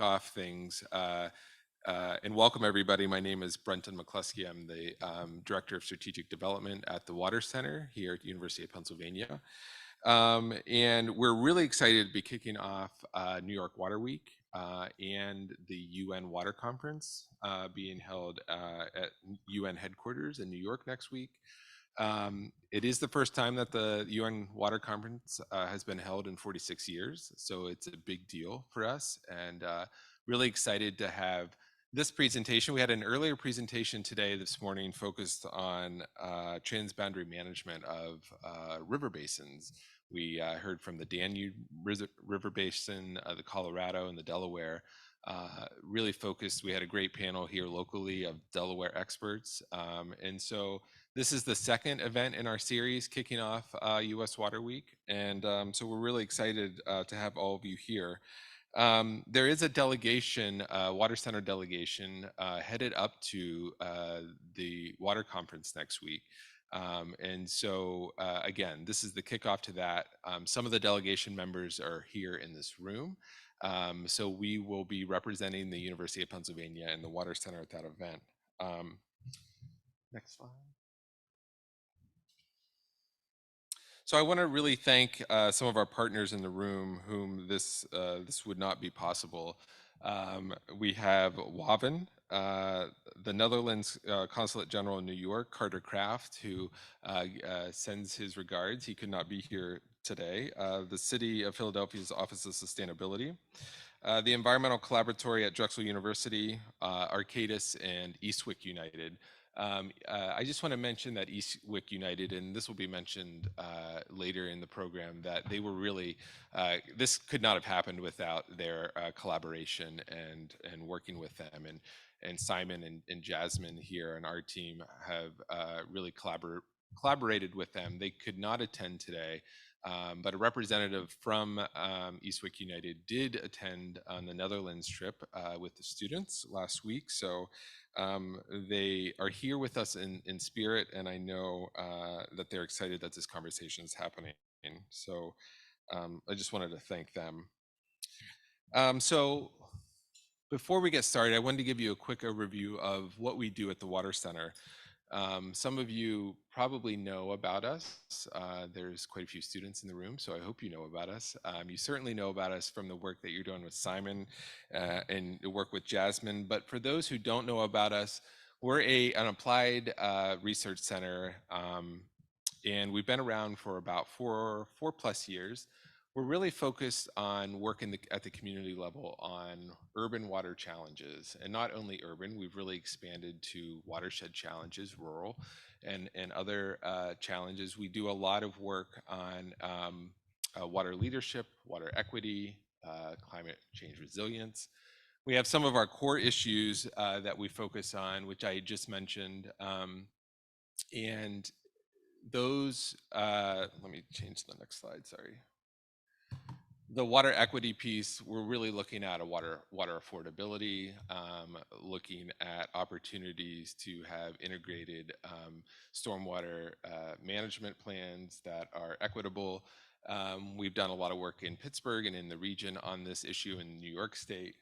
off things and welcome everybody. My name is Brenton McCluskey. I'm the Director of Strategic Development at the Water Center here at the University of Pennsylvania. And we're really excited to be kicking off New York Water Week and the UN Water Conference being held at UN headquarters in New York next week. It is the first time that the UN Water Conference has been held in 46 years, so it's a big deal for us, and really excited to have this presentation. We had an earlier presentation today, this morning, focused on transboundary management of river basins. We heard from the Danube River Basin, the Colorado, and the Delaware. Really focused. We had a great panel here locally of Delaware experts, and so this is the second event in our series kicking off US Water Week, and so we're really excited to have all of you here. There is a delegation, Water Center delegation, headed up to the Water Conference next week. And so, again, this is the kickoff to that. Some of the delegation members are here in this room. So we will be representing the University of Pennsylvania and the Water Center at that event. Next slide. So I want to really thank some of our partners in the room whom this would not be possible. We have WAVN, the Netherlands Consulate General in New York, Carter Kraft, who sends his regards. He could not be here today. The City of Philadelphia's Office of Sustainability, the Environmental Collaboratory at Drexel University, Arcadis, and Eastwick United. I just want to mention that Eastwick United, and this will be mentioned later in the program, that they were really, this could not have happened without their collaboration and working with them. And Simon and Jasmine here and our team have really collaborated with them. They could not attend today, but a representative from Eastwick United did attend on the Netherlands trip with the students last week. So they are here with us in spirit, and I know that they're excited that this conversation is happening. So I just wanted to thank them. So before we get started, I wanted to give you a quick overview of what we do at the Water Center. Some of you probably know about us. There's quite a few students in the room, so I hope you know about us. You certainly know about us from the work that you're doing with Simon and the work with Jasmine. But for those who don't know about us, we're an applied research center, and we've been around for about four plus years. We're really focused on working at the community level on urban water challenges, and not only urban. We've really expanded to watershed challenges, rural, and other challenges. We do a lot of work on water leadership, water equity, climate change resilience. We have some of our core issues that we focus on, which I just mentioned, and those. Let me change the next slide. Sorry. The water equity piece, we're really looking at a water affordability, looking at opportunities to have integrated stormwater management plans that are equitable. We've done a lot of work in Pittsburgh and in the region on this issue in New York State.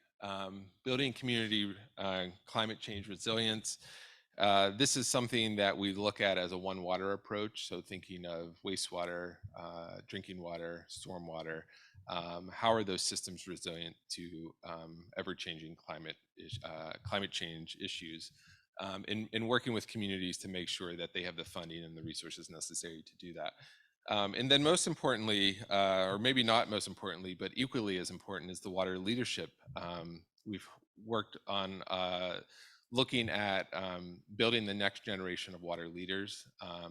Building community climate change resilience. This is something that we look at as a one water approach. So thinking of wastewater, drinking water, stormwater. How are those systems resilient to ever-changing climate change issues, and working with communities to make sure that they have the funding and the resources necessary to do that. And then most importantly, or maybe not most importantly, but equally as important, is the water leadership. We've worked on looking at building the next generation of water leaders,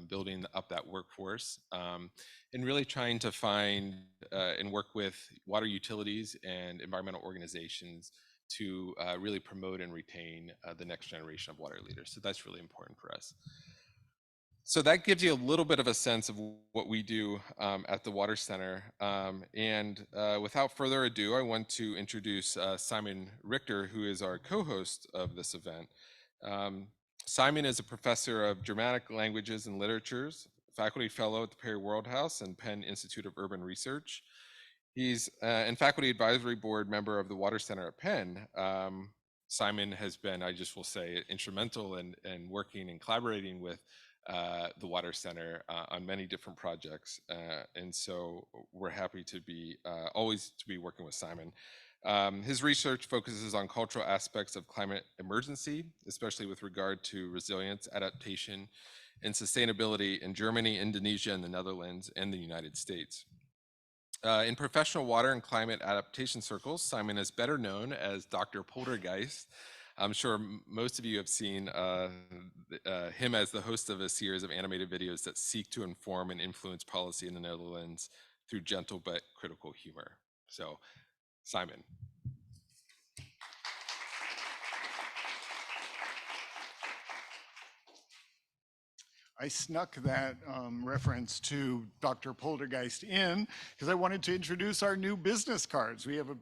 building up that workforce, and really trying to find and work with water utilities and environmental organizations to really promote and retain the next generation of water leaders. So that's really important for us. So that gives you a little bit of a sense of what we do at the Water Center. And without further ado, I want to introduce Simon Richter, who is our co-host of this event. Simon is a professor of Germanic languages and literatures, faculty fellow at the Perry World House and Penn Institute of Urban Research. He's and faculty advisory board member of the Water Center at Penn. Simon has been, I just will say, instrumental in working and collaborating with the Water Center on many different projects, and so we're happy to be always to be working with Simon. His research focuses on cultural aspects of climate emergency, especially with regard to resilience, adaptation, and sustainability in Germany, Indonesia, and the Netherlands, and the United States. In professional water and climate adaptation circles, Simon is better known as Dr. Poltergeist. I'm sure most of you have seen him as the host of a series of animated videos that seek to inform and influence policy in the Netherlands through gentle but critical humor. So, Simon. I snuck that reference to Dr. Poltergeist in because I wanted to introduce our new business cards. We have a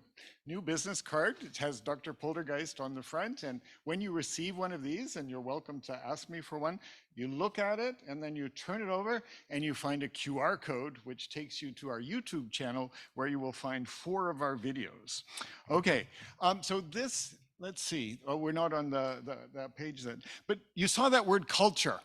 new business card. It has Dr. Poltergeist on the front. And when you receive one of these, and you're welcome to ask me for one, you look at it and then you turn it over and you find a QR code, which takes you to our YouTube channel where you will find 4 of our videos. Okay, so this, let's see. Oh, we're not on that page then. But you saw that word culture.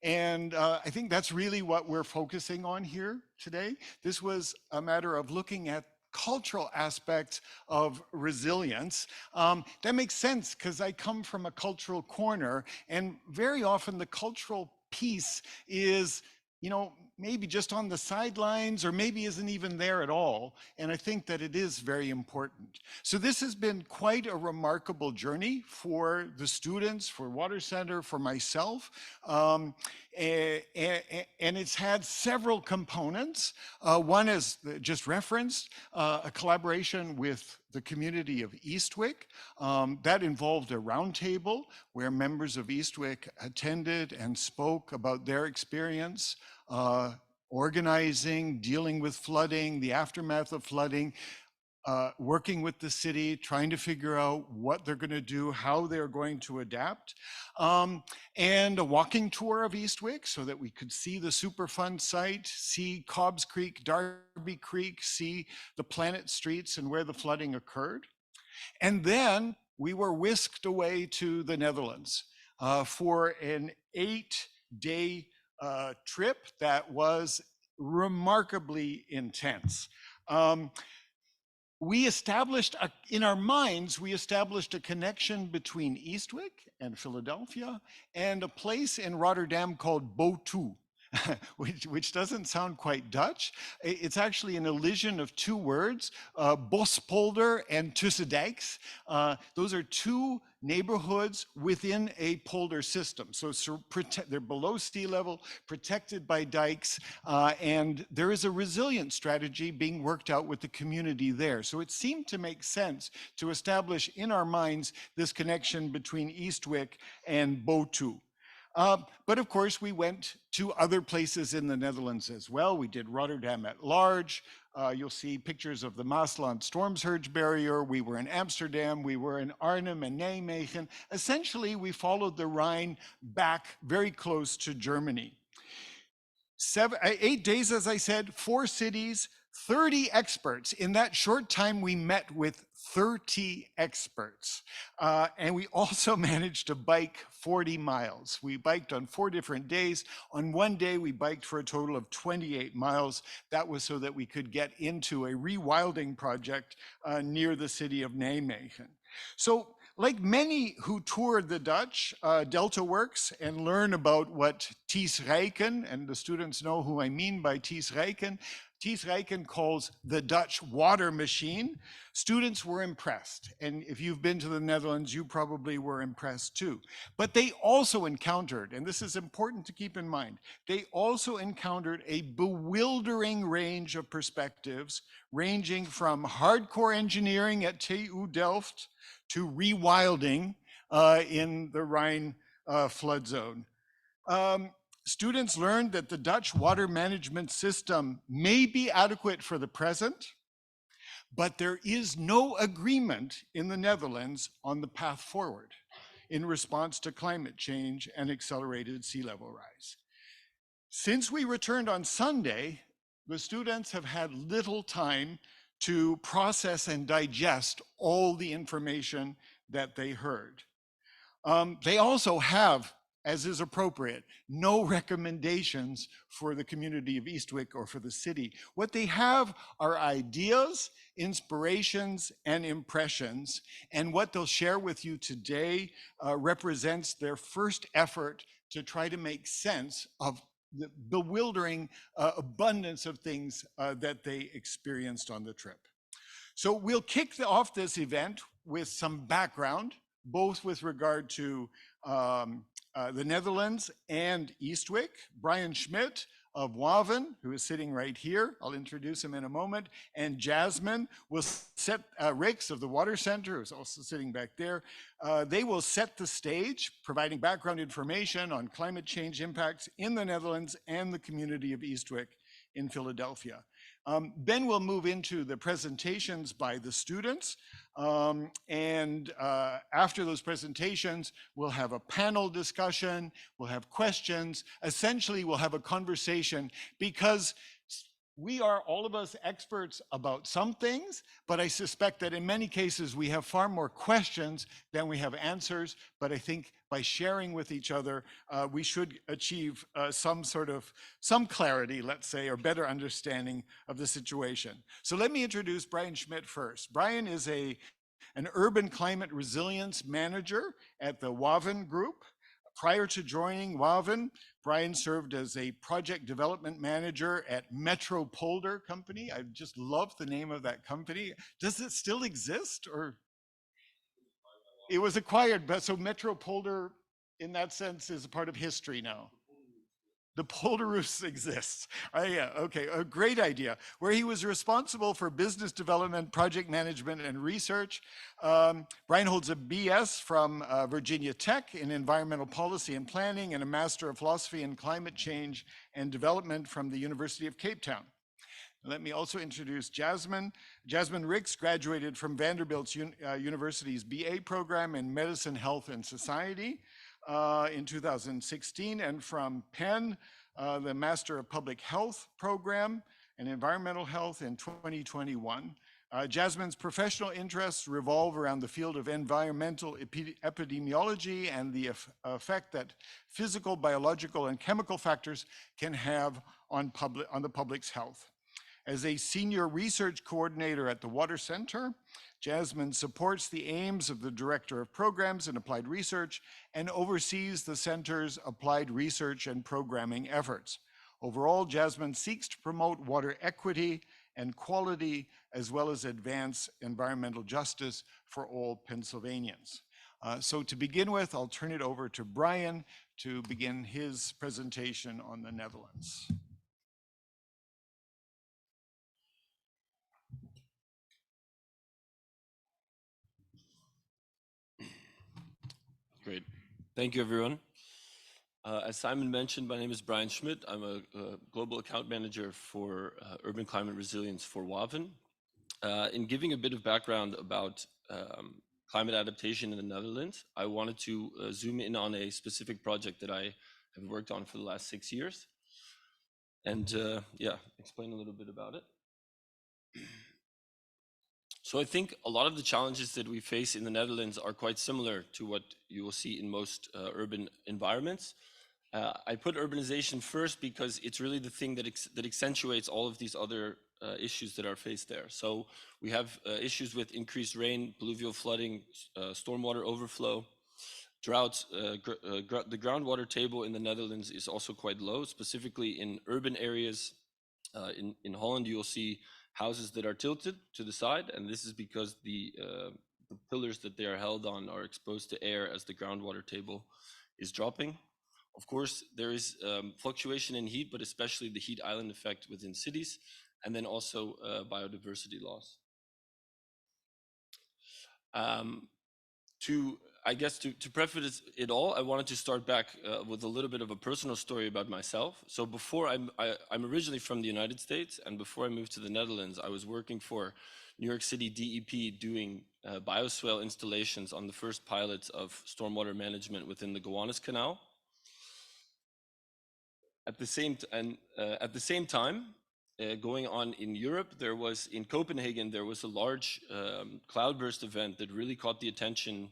And I think that's really what we're focusing on here today. This was a matter of looking at cultural aspects of resilience. That makes sense because I come from a cultural corner, and very often the cultural piece is, you know, maybe just on the sidelines or maybe isn't even there at all. And I think that it is very important. So this has been quite a remarkable journey for the students, for Water Center, for myself. And it's had several components. One is just referenced, a collaboration with the community of Eastwick. That involved a roundtable where members of Eastwick attended and spoke about their experience organizing, dealing with flooding, the aftermath of flooding, working with the city, trying to figure out what they're going to do, how they're going to adapt, and a walking tour of Eastwick so that we could see the Superfund site, see Cobbs Creek, Darby Creek, see the Planet Streets and where the flooding occurred. And then we were whisked away to the Netherlands for an 8-day trip that was remarkably intense. We established, in our minds, we established a connection between Eastwick and Philadelphia and a place in Rotterdam called Botu. which doesn't sound quite Dutch. It's actually an elision of 2 words, Bospolder and Tussendijks. Those are 2 neighborhoods within a polder system. So they're below sea level, protected by dikes, and there is a resilience strategy being worked out with the community there. So it seemed to make sense to establish in our minds this connection between Eastwick and Botu. But of course, we went to other places in the Netherlands as well. We did Rotterdam at large. You'll see pictures of the Maasland storm surge barrier. We were in Amsterdam. We were in Arnhem and Nijmegen. Essentially, we followed the Rhine back very close to Germany. 8 days, as I said, 4 cities, 30 experts. In that short time, we met with 30 experts. And we also managed to bike 40 miles. We biked on 4 different days. On one day, we biked for a total of 28 miles. That was so that we could get into a rewilding project near the city of Nijmegen. So, like many who toured the Dutch Delta Works and learn about what Ties Rijken, and the students know who I mean by Ties Rijken calls the Dutch water machine, students were impressed. And if you've been to the Netherlands, you probably were impressed too. But they also encountered, and this is important to keep in mind, they also encountered a bewildering range of perspectives, ranging from hardcore engineering at TU Delft to rewilding in the Rhine flood zone. Students learned that the Dutch water management system may be adequate for the present, but there is no agreement in the Netherlands on the path forward in response to climate change and accelerated sea level rise. Since we returned on Sunday, the students have had little time to process and digest all the information that they heard. They also have, as is appropriate, no recommendations for the community of Eastwick or for the city. What they have are ideas, inspirations, and impressions. And what they'll share with you today represents their first effort to try to make sense of the bewildering abundance of things that they experienced on the trip. So we'll kick off this event with some background, both with regard to the Netherlands and Eastwick. Brian Schmidt of Waven, who is sitting right here, I'll introduce him in a moment, and Jasmine will set, Rix of the Water Center, who's also sitting back there, they will set the stage, providing background information on climate change impacts in the Netherlands and the community of Eastwick in Philadelphia. Then we'll move into the presentations by the students. After those presentations, we'll have a panel discussion, we'll have questions. Essentially, we'll have a conversation because we are all of us experts about some things, but I suspect that in many cases we have far more questions than we have answers. But I think by sharing with each other, we should achieve some clarity, let's say, or better understanding of the situation. So let me introduce Brian Schmidt first. Brian is an urban climate resilience manager at the Waven Group. Prior to joining Waven, Brian served as a project development manager at Metro Polder Company. I just love the name of that company. Does it still exist, or? It was acquired, but so Metro Polder, in that sense, is a part of history now. The Polderus exists. Yeah, okay, a great idea. Where he was responsible for business development, project management, and research. Brian holds a BS from Virginia Tech in environmental policy and planning and a Master of Philosophy in climate change and development from the University of Cape Town. Let me also introduce Jasmine. Jasmine Rix graduated from Vanderbilt University's BA program in Medicine, Health, and Society in 2016, and from Penn, the Master of Public Health program and Environmental Health in 2021. Jasmine's professional interests revolve around the field of environmental epidemiology and the effect that physical, biological, and chemical factors can have on the public's health. As a senior research coordinator at the Water Center, Jasmine supports the aims of the Director of Programs and Applied Research and oversees the center's applied research and programming efforts. Overall, Jasmine seeks to promote water equity and quality, as well as advance environmental justice for all Pennsylvanians. So to begin with, I'll turn it over to Brian to begin his presentation on the Netherlands. Great. Thank you, everyone. As Simon mentioned, my name is Brian Schmidt. I'm a global account manager for urban climate resilience for Waven. In giving a bit of background about climate adaptation in the Netherlands, I wanted to zoom in on a specific project that I have worked on for the last 6 years and explain a little bit about it. So I think a lot of the challenges that we face in the Netherlands are quite similar to what you will see in most urban environments. I put urbanization first because it's really the thing that accentuates all of these other issues that are faced there. So we have issues with increased rain, pluvial flooding, stormwater overflow, droughts. The groundwater table in the Netherlands is also quite low, specifically in urban areas. In Holland, you'll see houses that are tilted to the side, and this is because the pillars that they are held on are exposed to air as the groundwater table is dropping. Of course, there is fluctuation in heat, but especially the heat island effect within cities, and then also biodiversity loss. To preface it all, I wanted to start back with a little bit of a personal story about myself. So before I'm originally from the United States, and before I moved to the Netherlands, I was working for New York City DEP doing bioswale installations on the first pilots of stormwater management within the Gowanus Canal. At the same time, going on in Europe. There was in Copenhagen, there was a large cloudburst event that really caught the attention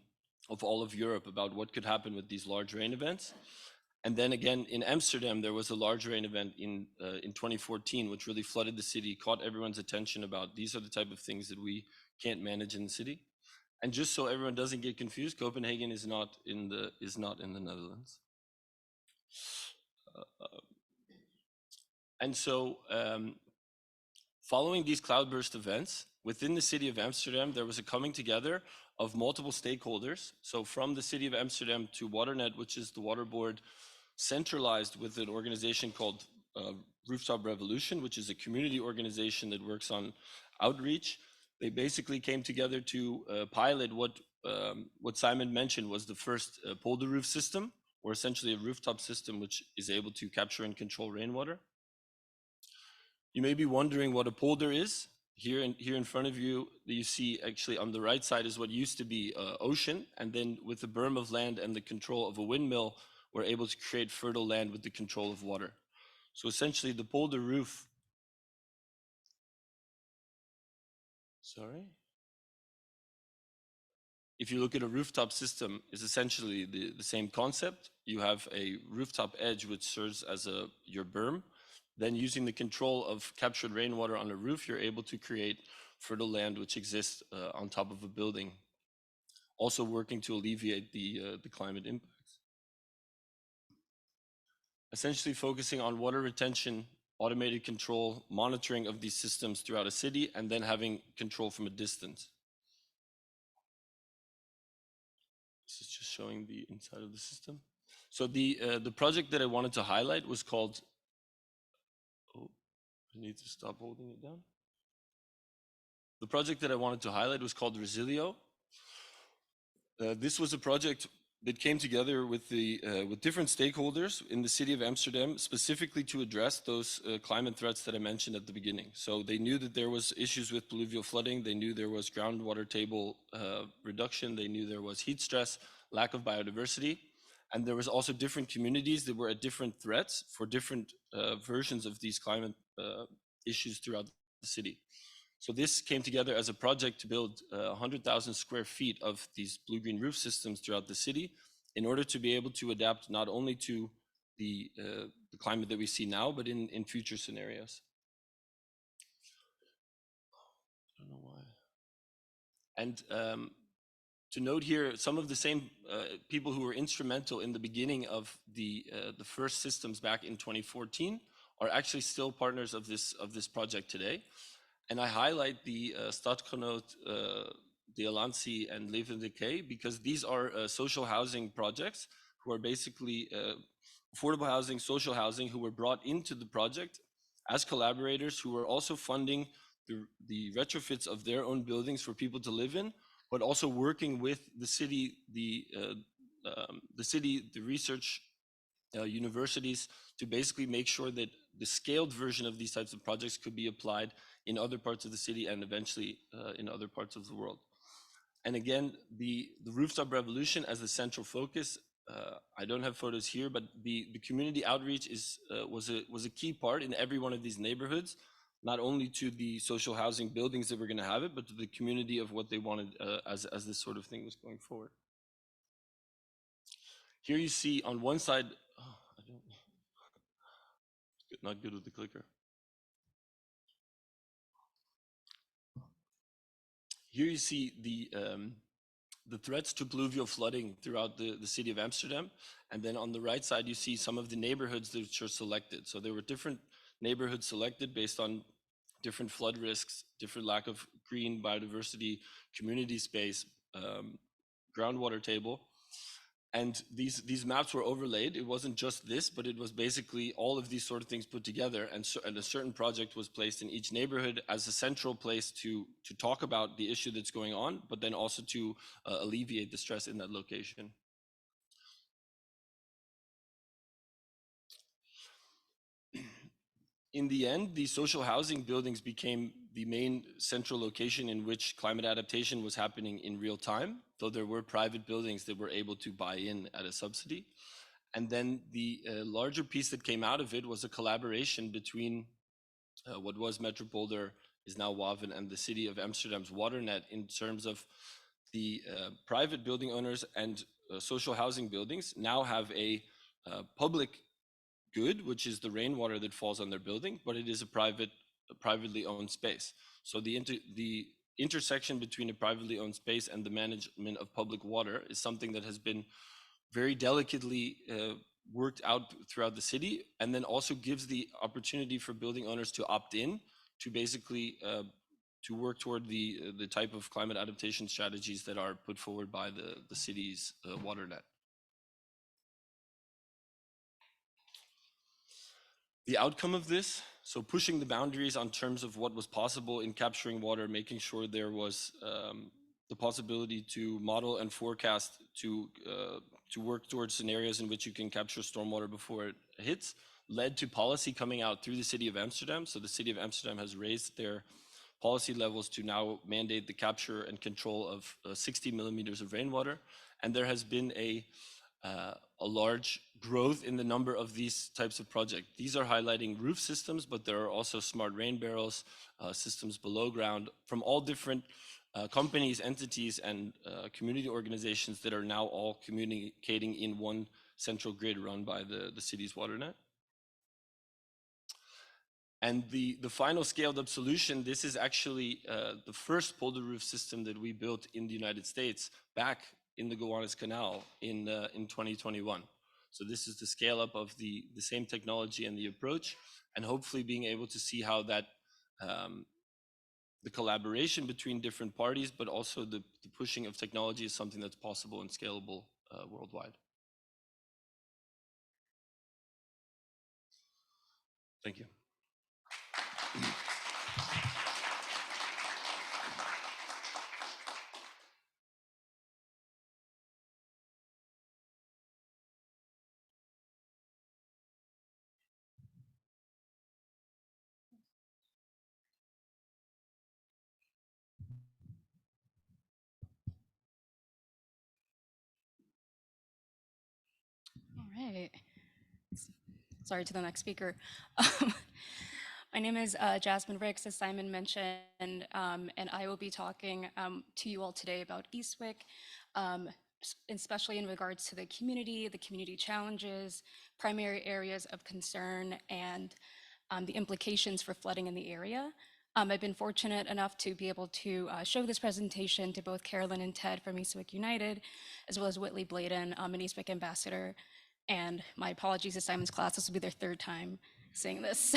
of all of Europe about what could happen with these large rain events. And then again in Amsterdam, there was a large rain event in 2014, which really flooded the city, caught everyone's attention about these are the type of things that we can't manage in the city. And just so everyone doesn't get confused, Copenhagen is not in the Netherlands. And so following these cloudburst events, within the city of Amsterdam, there was a coming together of multiple stakeholders. So from the city of Amsterdam to Waternet, which is the water board, centralized with an organization called Rooftop Revolution, which is a community organization that works on outreach. They basically came together to pilot what Simon mentioned was the first polder roof system, or essentially a rooftop system which is able to capture and control rainwater. You may be wondering what a polder is. Here in front of you, you see actually on the right side is what used to be ocean, and then with the berm of land and the control of a windmill, we're able to create fertile land with the control of water. So essentially the polder roof, if you look at a rooftop system, is essentially the same concept. You have a rooftop edge which serves as your berm. Then using the control of captured rainwater on a roof, you're able to create fertile land which exists on top of a building, also working to alleviate the climate impacts. Essentially focusing on water retention, automated control, monitoring of these systems throughout a city, and then having control from a distance. This is just showing the inside of the system. So the project that I wanted to highlight was called, oh, I need to stop holding it down. The project that I wanted to highlight was called Resilio. This was a project that came together with different stakeholders in the city of Amsterdam, specifically to address those climate threats that I mentioned at the beginning. So they knew that there was issues with pluvial flooding, they knew there was groundwater table reduction, they knew there was heat stress, lack of biodiversity, and there was also different communities that were at different threats for different versions of these climate issues throughout the city. So this came together as a project to build 100,000 square feet of these blue-green roof systems throughout the city in order to be able to adapt not only to the climate that we see now, but in future scenarios. I don't know why. And to note here, some of the same people who were instrumental in the beginning of the first systems back in 2014 are actually still partners of this project today. And I highlight the Stadgenoot, De Alliantie, and Levende Decay because these are social housing projects who are basically affordable housing, social housing, who were brought into the project as collaborators who were also funding the retrofits of their own buildings for people to live in, but also working with the city, the research universities to basically make sure that the scaled version of these types of projects could be applied in other parts of the city and eventually in other parts of the world. And again, the rooftop revolution as the central focus, I don't have photos here, but the community outreach was a key part in every one of these neighborhoods, not only to the social housing buildings that were going to have it, but to the community of what they wanted as this sort of thing was going forward. Here you see on one side, not good with the clicker. Here you see the threats to pluvial flooding throughout the city of Amsterdam. And then on the right side, you see some of the neighborhoods that were selected. So there were different neighborhoods selected based on different flood risks, different lack of green biodiversity, community space, groundwater table. And these maps were overlaid. It wasn't just this, but it was basically all of these sort of things put together, and a certain project was placed in each neighborhood as a central place to talk about the issue that's going on, but then also to alleviate the stress in that location. In the end, the social housing buildings became the main central location in which climate adaptation was happening in real time, though there were private buildings that were able to buy in at a subsidy. And then the larger piece that came out of it was a collaboration between what was Metropolder is now Waven, and the city of Amsterdam's waternet in terms of the private building owners and social housing buildings now have a public good, which is the rainwater that falls on their building, but it is a privately owned space. So the intersection between a privately owned space and the management of public water is something that has been very delicately worked out throughout the city, and then also gives the opportunity for building owners to opt in to basically to work toward the type of climate adaptation strategies that are put forward by the city's water net. The outcome of this, so pushing the boundaries on terms of what was possible in capturing water, making sure there was the possibility to model and forecast to work towards scenarios in which you can capture stormwater before it hits, led to policy coming out through the city of Amsterdam. So the city of Amsterdam has raised their policy levels to now mandate the capture and control of 60 millimeters of rainwater. And there has been a large growth in the number of these types of projects. These are highlighting roof systems, but there are also smart rain barrels, systems below ground from all different companies, entities, and community organizations that are now all communicating in one central grid run by the city's water net. And the final scaled up solution, this is actually the first polder roof system that we built in the United States back in the Gowanus Canal in 2021. So this is the scale up of the same technology and the approach, and hopefully being able to see how that the collaboration between different parties, but also the pushing of technology is something that's possible and scalable worldwide. Thank you. All right. Sorry to the next speaker. My name is Jasmine Ricks, as Simon mentioned, and I will be talking to you all today about Eastwick, especially in regards to the community challenges, primary areas of concern, and the implications for flooding in the area. I've been fortunate enough to be able to show this presentation to both Carolyn and Ted from Eastwick United, as well as Whitley Bladen, an Eastwick ambassador. And my apologies to Simon's class, this will be their third time saying this.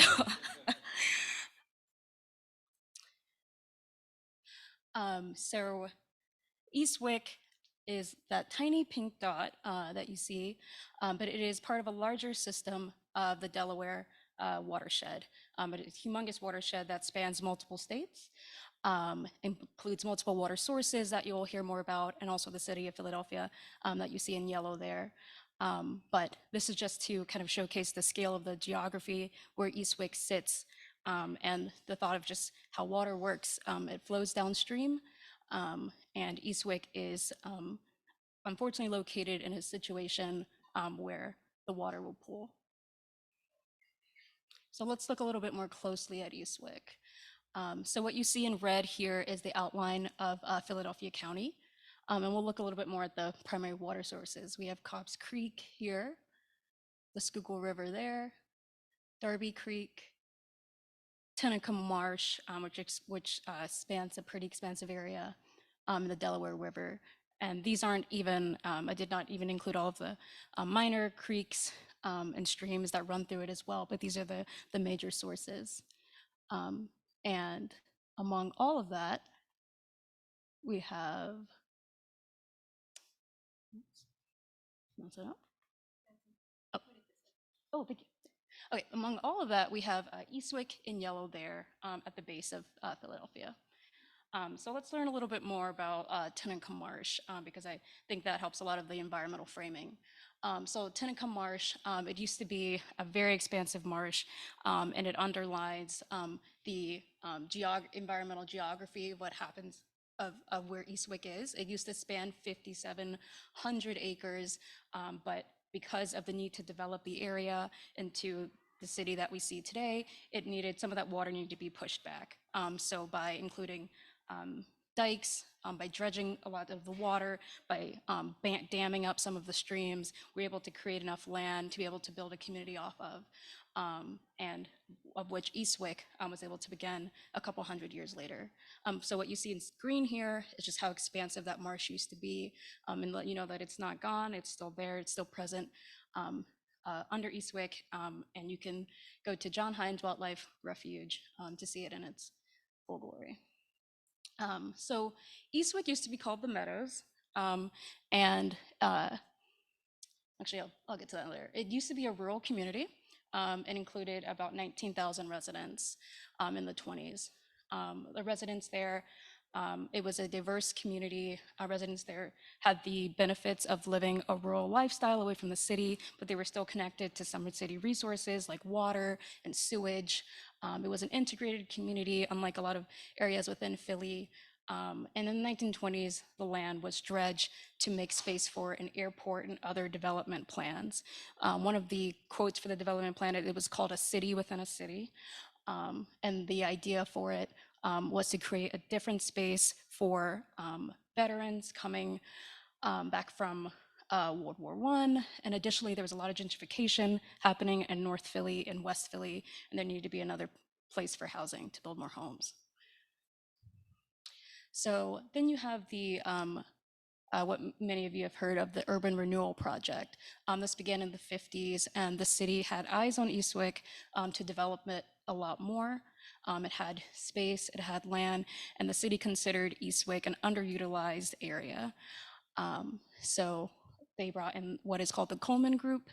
So Eastwick is that tiny pink dot that you see, but it is part of a larger system of the Delaware watershed. It is a humongous watershed that spans multiple states, includes multiple water sources that you'll hear more about, and also the city of Philadelphia that you see in yellow there. But this is just to kind of showcase the scale of the geography where Eastwick sits, and the thought of just how water works. It flows downstream, and Eastwick is unfortunately located in a situation where the water will pool. So let's look a little bit more closely at Eastwick. So what you see in red here is the outline of Philadelphia County. And we'll look a little bit more at the primary water sources. We have Cobbs Creek here, the Schuylkill River there, Darby Creek, Tenneco Marsh, which spans a pretty expansive area, the Delaware River. And these aren't even, I did not even include all of the minor creeks and streams that run through it as well, but these are the major sources. And among all of that, we have, oh, thank you. Okay, among all of that, we have Eastwick in yellow there at the base of Philadelphia. So let's learn a little bit more about Tenneco Marsh, because I think that helps a lot of the environmental framing. So Tenneco Marsh, it used to be a very expansive marsh, and it underlines the environmental geography of what happens of where Eastwick is. It used to span 5,700 acres, but because of the need to develop the area into the city that we see today, it needed, some of that water needed to be pushed back. So by including dikes, by dredging a lot of the water, by damming up some of the streams, we're able to create enough land to be able to build a community off of, and of which Eastwick was able to begin a couple hundred years later. So what you see in green here is just how expansive that marsh used to be, and let you know that it's not gone, it's still there, it's still present under Eastwick, and you can go to John Hines Wildlife Refuge to see it in its full glory. So Eastwick used to be called the Meadows, and actually I'll get to that later. It used to be a rural community and included about 19,000 residents in the 20s. The residents there, it was a diverse community. Residents there had the benefits of living a rural lifestyle away from the city, but they were still connected to some city resources like water and sewage. It was an integrated community, unlike a lot of areas within Philly. And in the 1920s, the land was dredged to make space for an airport and other development plans. One of the quotes for the development plan, it was called a city within a city. And the idea for it was to create a different space for veterans coming back from World War I. And additionally, there was a lot of gentrification happening in North Philly and West Philly, and there needed to be another place for housing to build more homes. So then you have the what many of you have heard of, the urban renewal project. This began in the 50s, and the city had eyes on Eastwick to develop it a lot more. It had space, it had land, and the city considered Eastwick an underutilized area. So they brought in what is called the Coleman Group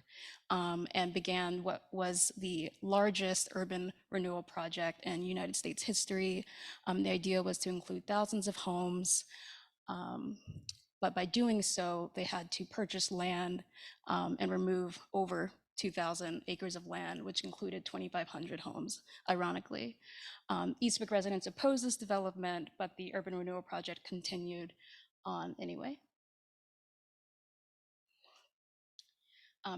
and began what was the largest urban renewal project in United States history. The idea was to include thousands of homes, but by doing so, they had to purchase land and remove over 2,000 acres of land, which included 2,500 homes, ironically. Eastwick residents opposed this development, but the urban renewal project continued on anyway.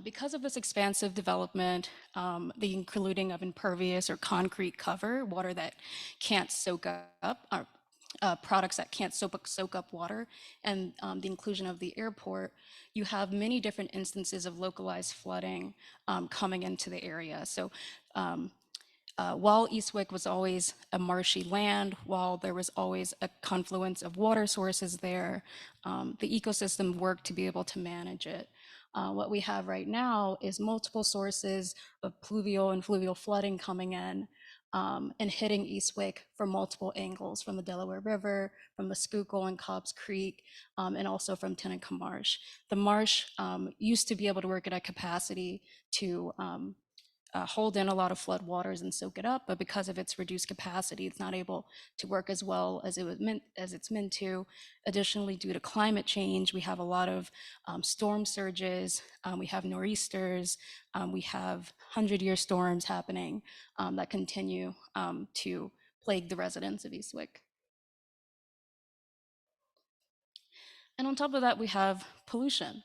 Because of this expansive development, the including of impervious or concrete cover, water that can't soak up, products that can't soak up water, and the inclusion of the airport, you have many different instances of localized flooding coming into the area. So while Eastwick was always a marshy land, while there was always a confluence of water sources there, the ecosystem worked to be able to manage it. What we have right now is multiple sources of pluvial and fluvial flooding coming in and hitting Eastwick from multiple angles, from the Delaware River, from the Schuylkill and Cobbs Creek, and also from Tenneca Marsh. The marsh used to be able to work at a capacity to hold in a lot of flood waters and soak it up, but because of its reduced capacity, it's not able to work as well as it's meant to. Additionally, due to climate change, we have a lot of storm surges, we have nor'easters, we have 100-year storms happening that continue to plague the residents of Eastwick. And on top of that, we have pollution.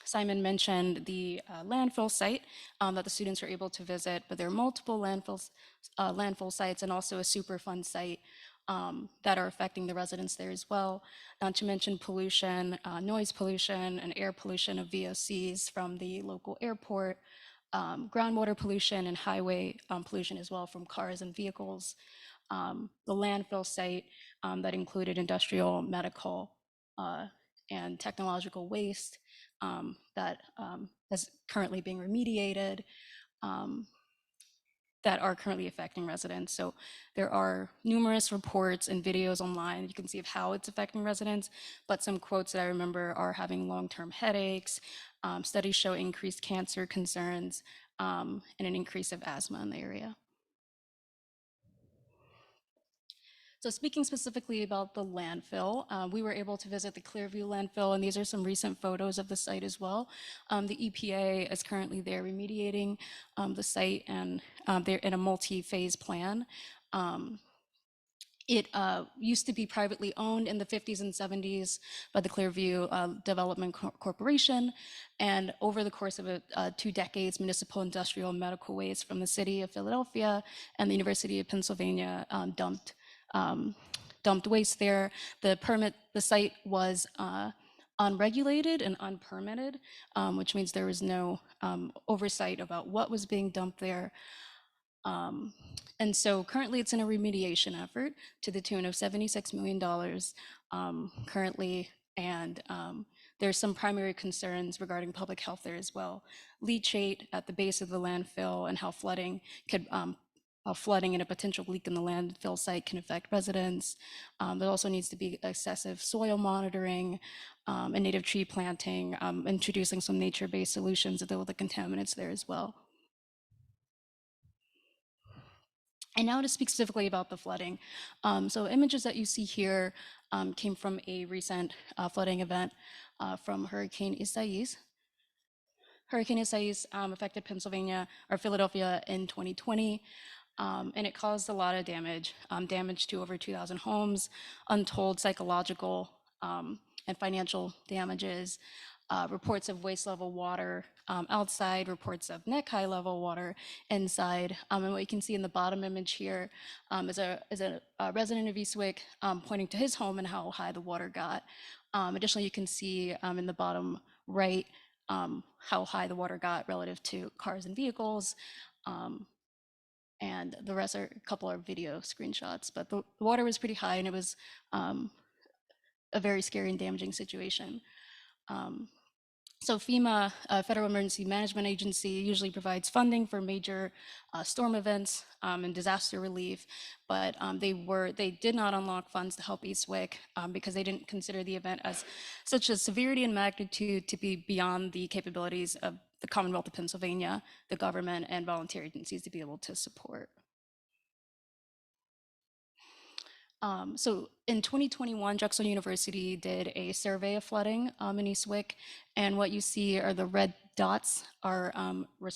Simon mentioned the landfill site that the students were able to visit, but there are multiple landfill sites and also a Superfund site that are affecting the residents there as well. Not to mention pollution, noise pollution and air pollution of VOCs from the local airport, groundwater pollution and highway pollution as well from cars and vehicles. The landfill site that included industrial, medical, and technological waste that is currently being remediated, that are currently affecting residents. So there are numerous reports and videos online you can see of how it's affecting residents, but some quotes that I remember are having long-term headaches, studies show increased cancer concerns, and an increase of asthma in the area. So speaking specifically about the landfill, we were able to visit the Clearview landfill, and these are some recent photos of the site as well. The EPA is currently there remediating the site, and they're in a multi-phase plan. It used to be privately owned in the 50s and 70s by the Clearview Development Corporation. And over the course of 2 decades, municipal, industrial, and medical waste from the city of Philadelphia and the University of Pennsylvania dumped waste there. The site was unregulated and unpermitted, which means there was no oversight about what was being dumped there. And so currently it's in a remediation effort to the tune of $76 million currently. And there's some primary concerns regarding public health there as well. Leachate at the base of the landfill and how flooding and a potential leak in the landfill site can affect residents. There also needs to be excessive soil monitoring and native tree planting, introducing some nature-based solutions to deal with the contaminants there as well. And now to speak specifically about the flooding. So images that you see here came from a recent flooding event from Hurricane Isaias. Hurricane Isaias affected Pennsylvania or Philadelphia in 2020, and it caused a lot of damage to over 2,000 homes, untold psychological and financial damages, reports of waist level water outside, reports of neck high level water inside. And what you can see in the bottom image here is a resident of Eastwick pointing to his home and how high the water got. Additionally, you can see in the bottom right how high the water got relative to cars and vehicles. And the rest are a couple of video screenshots, but the water was pretty high and it was a very scary and damaging situation. So FEMA, Federal Emergency Management Agency, usually provides funding for major storm events and disaster relief, but they did not unlock funds to help Eastwick because they didn't consider the event as such a severity and magnitude to be beyond the capabilities of the Commonwealth of Pennsylvania, the government, and volunteer agencies to be able to support. So in 2021, Drexel University did a survey of flooding in Eastwick, and what you see are the red dots are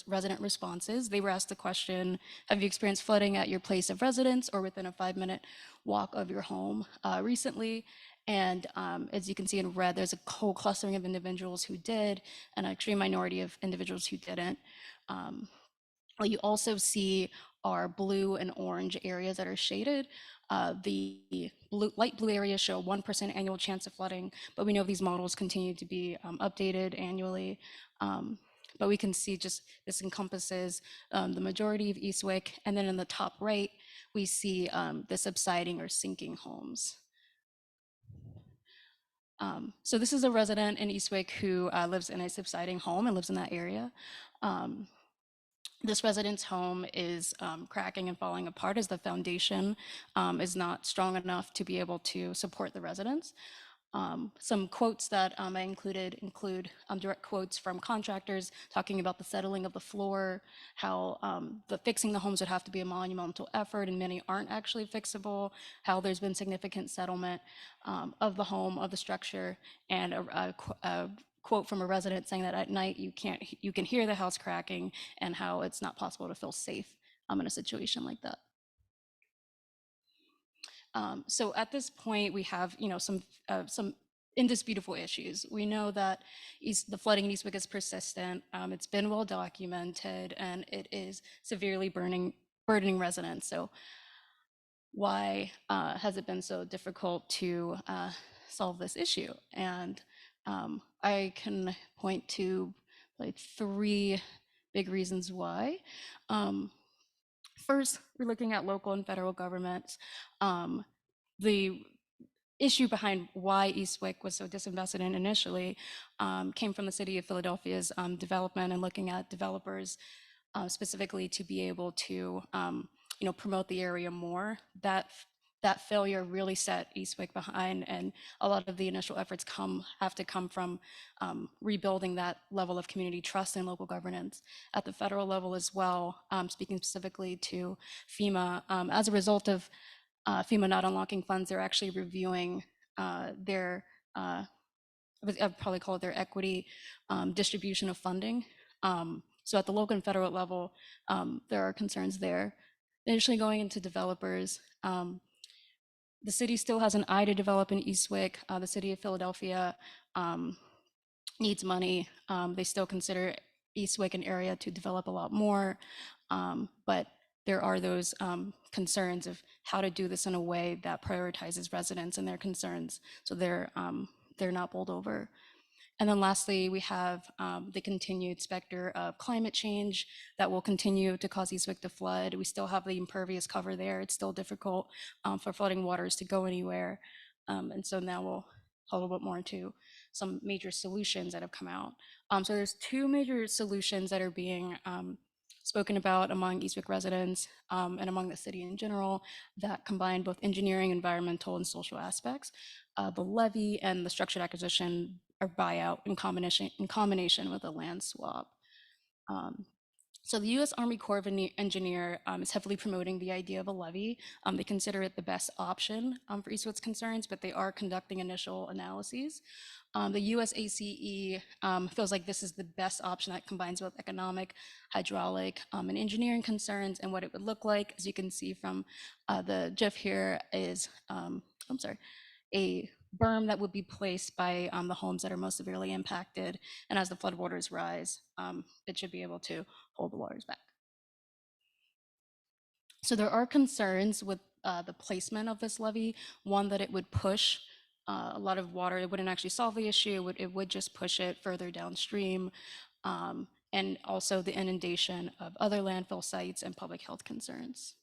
resident responses. They were asked the question, have you experienced flooding at your place of residence or within a 5-minute walk of your home recently? And as you can see in red, there's a whole clustering of individuals who did, and an extreme minority of individuals who didn't. What you also see are blue and orange areas that are shaded. The light blue areas show 1% annual chance of flooding, but we know these models continue to be updated annually. But we can see just this encompasses the majority of Eastwick, and then in the top right, we see the subsiding or sinking homes. So this is a resident in Eastwick who lives in a subsiding home and lives in that area. This resident's home is cracking and falling apart as the foundation is not strong enough to be able to support the residents. Some quotes that I include direct quotes from contractors talking about the settling of the floor, how the fixing the homes would have to be a monumental effort and many aren't actually fixable, how there's been significant settlement of the home, of the structure, and a quote from a resident saying that at night you can hear the house cracking and how it's not possible to feel safe in a situation like that. So at this point, we have some indisputable issues. We know that the flooding in Eastwick is persistent. It's been well documented, and it is severely burdening residents. So why has it been so difficult to solve this issue? And I can point to like 3 big reasons why. First, we're looking at local and federal governments. The issue behind why Eastwick was so disinvested in initially came from the city of Philadelphia's development and looking at developers specifically to be able to promote the area more. That failure really set Eastwick behind, and a lot of the initial efforts have to come from rebuilding that level of community trust in local governance. At the federal level as well, speaking specifically to FEMA, as a result of FEMA not unlocking funds, they're actually reviewing their, I'd probably call it their equity distribution of funding. So at the local and federal level, there are concerns there. Initially going into developers, The city still has an eye to develop in Eastwick. The city of Philadelphia um, needs money. They still consider Eastwick an area to develop a lot more, but there are those concerns of how to do this in a way that prioritizes residents and their concerns, so they're not bowled over. And then lastly, we have the continued specter of climate change that will continue to cause Eastwick to flood. We still have the impervious cover there. It's still difficult for flooding waters to go anywhere. And so now we'll a little bit more into some major solutions that have come out. So there's two major solutions that are being spoken about among Eastwick residents and among the city in general that combine both engineering, environmental, and social aspects. The levy and the structured acquisition or buyout in combination with a land swap. Um, so the U.S. Army Corps of Engineer is heavily promoting the idea of a levy. They consider it the best option for Eastwood's concerns, but they are conducting initial analyses. The US ACE feels like this is the best option that combines both economic, hydraulic, and engineering concerns. And what it would look like, as you can see from the GIF here, is I'm sorry, a berm that would be placed by the homes that are most severely impacted. And as the floodwaters rise, it should be able to hold the waters back. So there are concerns with the placement of this levee. One, that it would push a lot of water. It wouldn't actually solve the issue. It would just push it further downstream. And also the inundation of other landfill sites and public health concerns.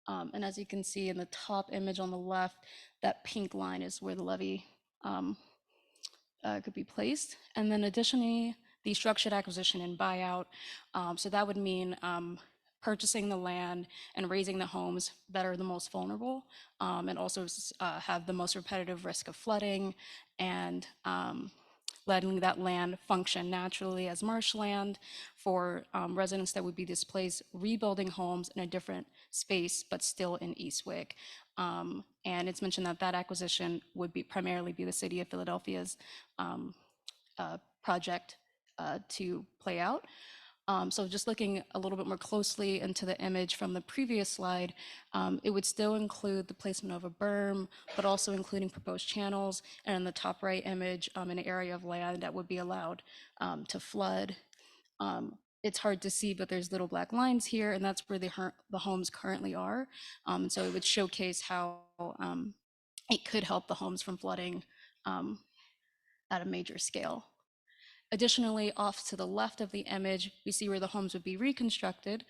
And as you can see in the top image on the left, that pink line is where the levee could be placed. And then additionally, the structured acquisition and buyout. So that would mean purchasing the land and raising the homes that are the most vulnerable, and also have the most repetitive risk of flooding, and letting that land function naturally as marshland for residents that would be displaced, rebuilding homes in a different space, but still in Eastwick. And it's mentioned that that acquisition would be primarily be the city of Philadelphia's project to play out. So just looking a little bit more closely into the image from the previous slide, it would still include the placement of a berm, but also including proposed channels. And in the top right image, an area of land that would be allowed to flood. It's hard to see, but there's little black lines here, and that's where the homes currently are. So it would showcase how it could help the homes from flooding at a major scale. Additionally, off to the left of the image, we see where the homes would be reconstructed.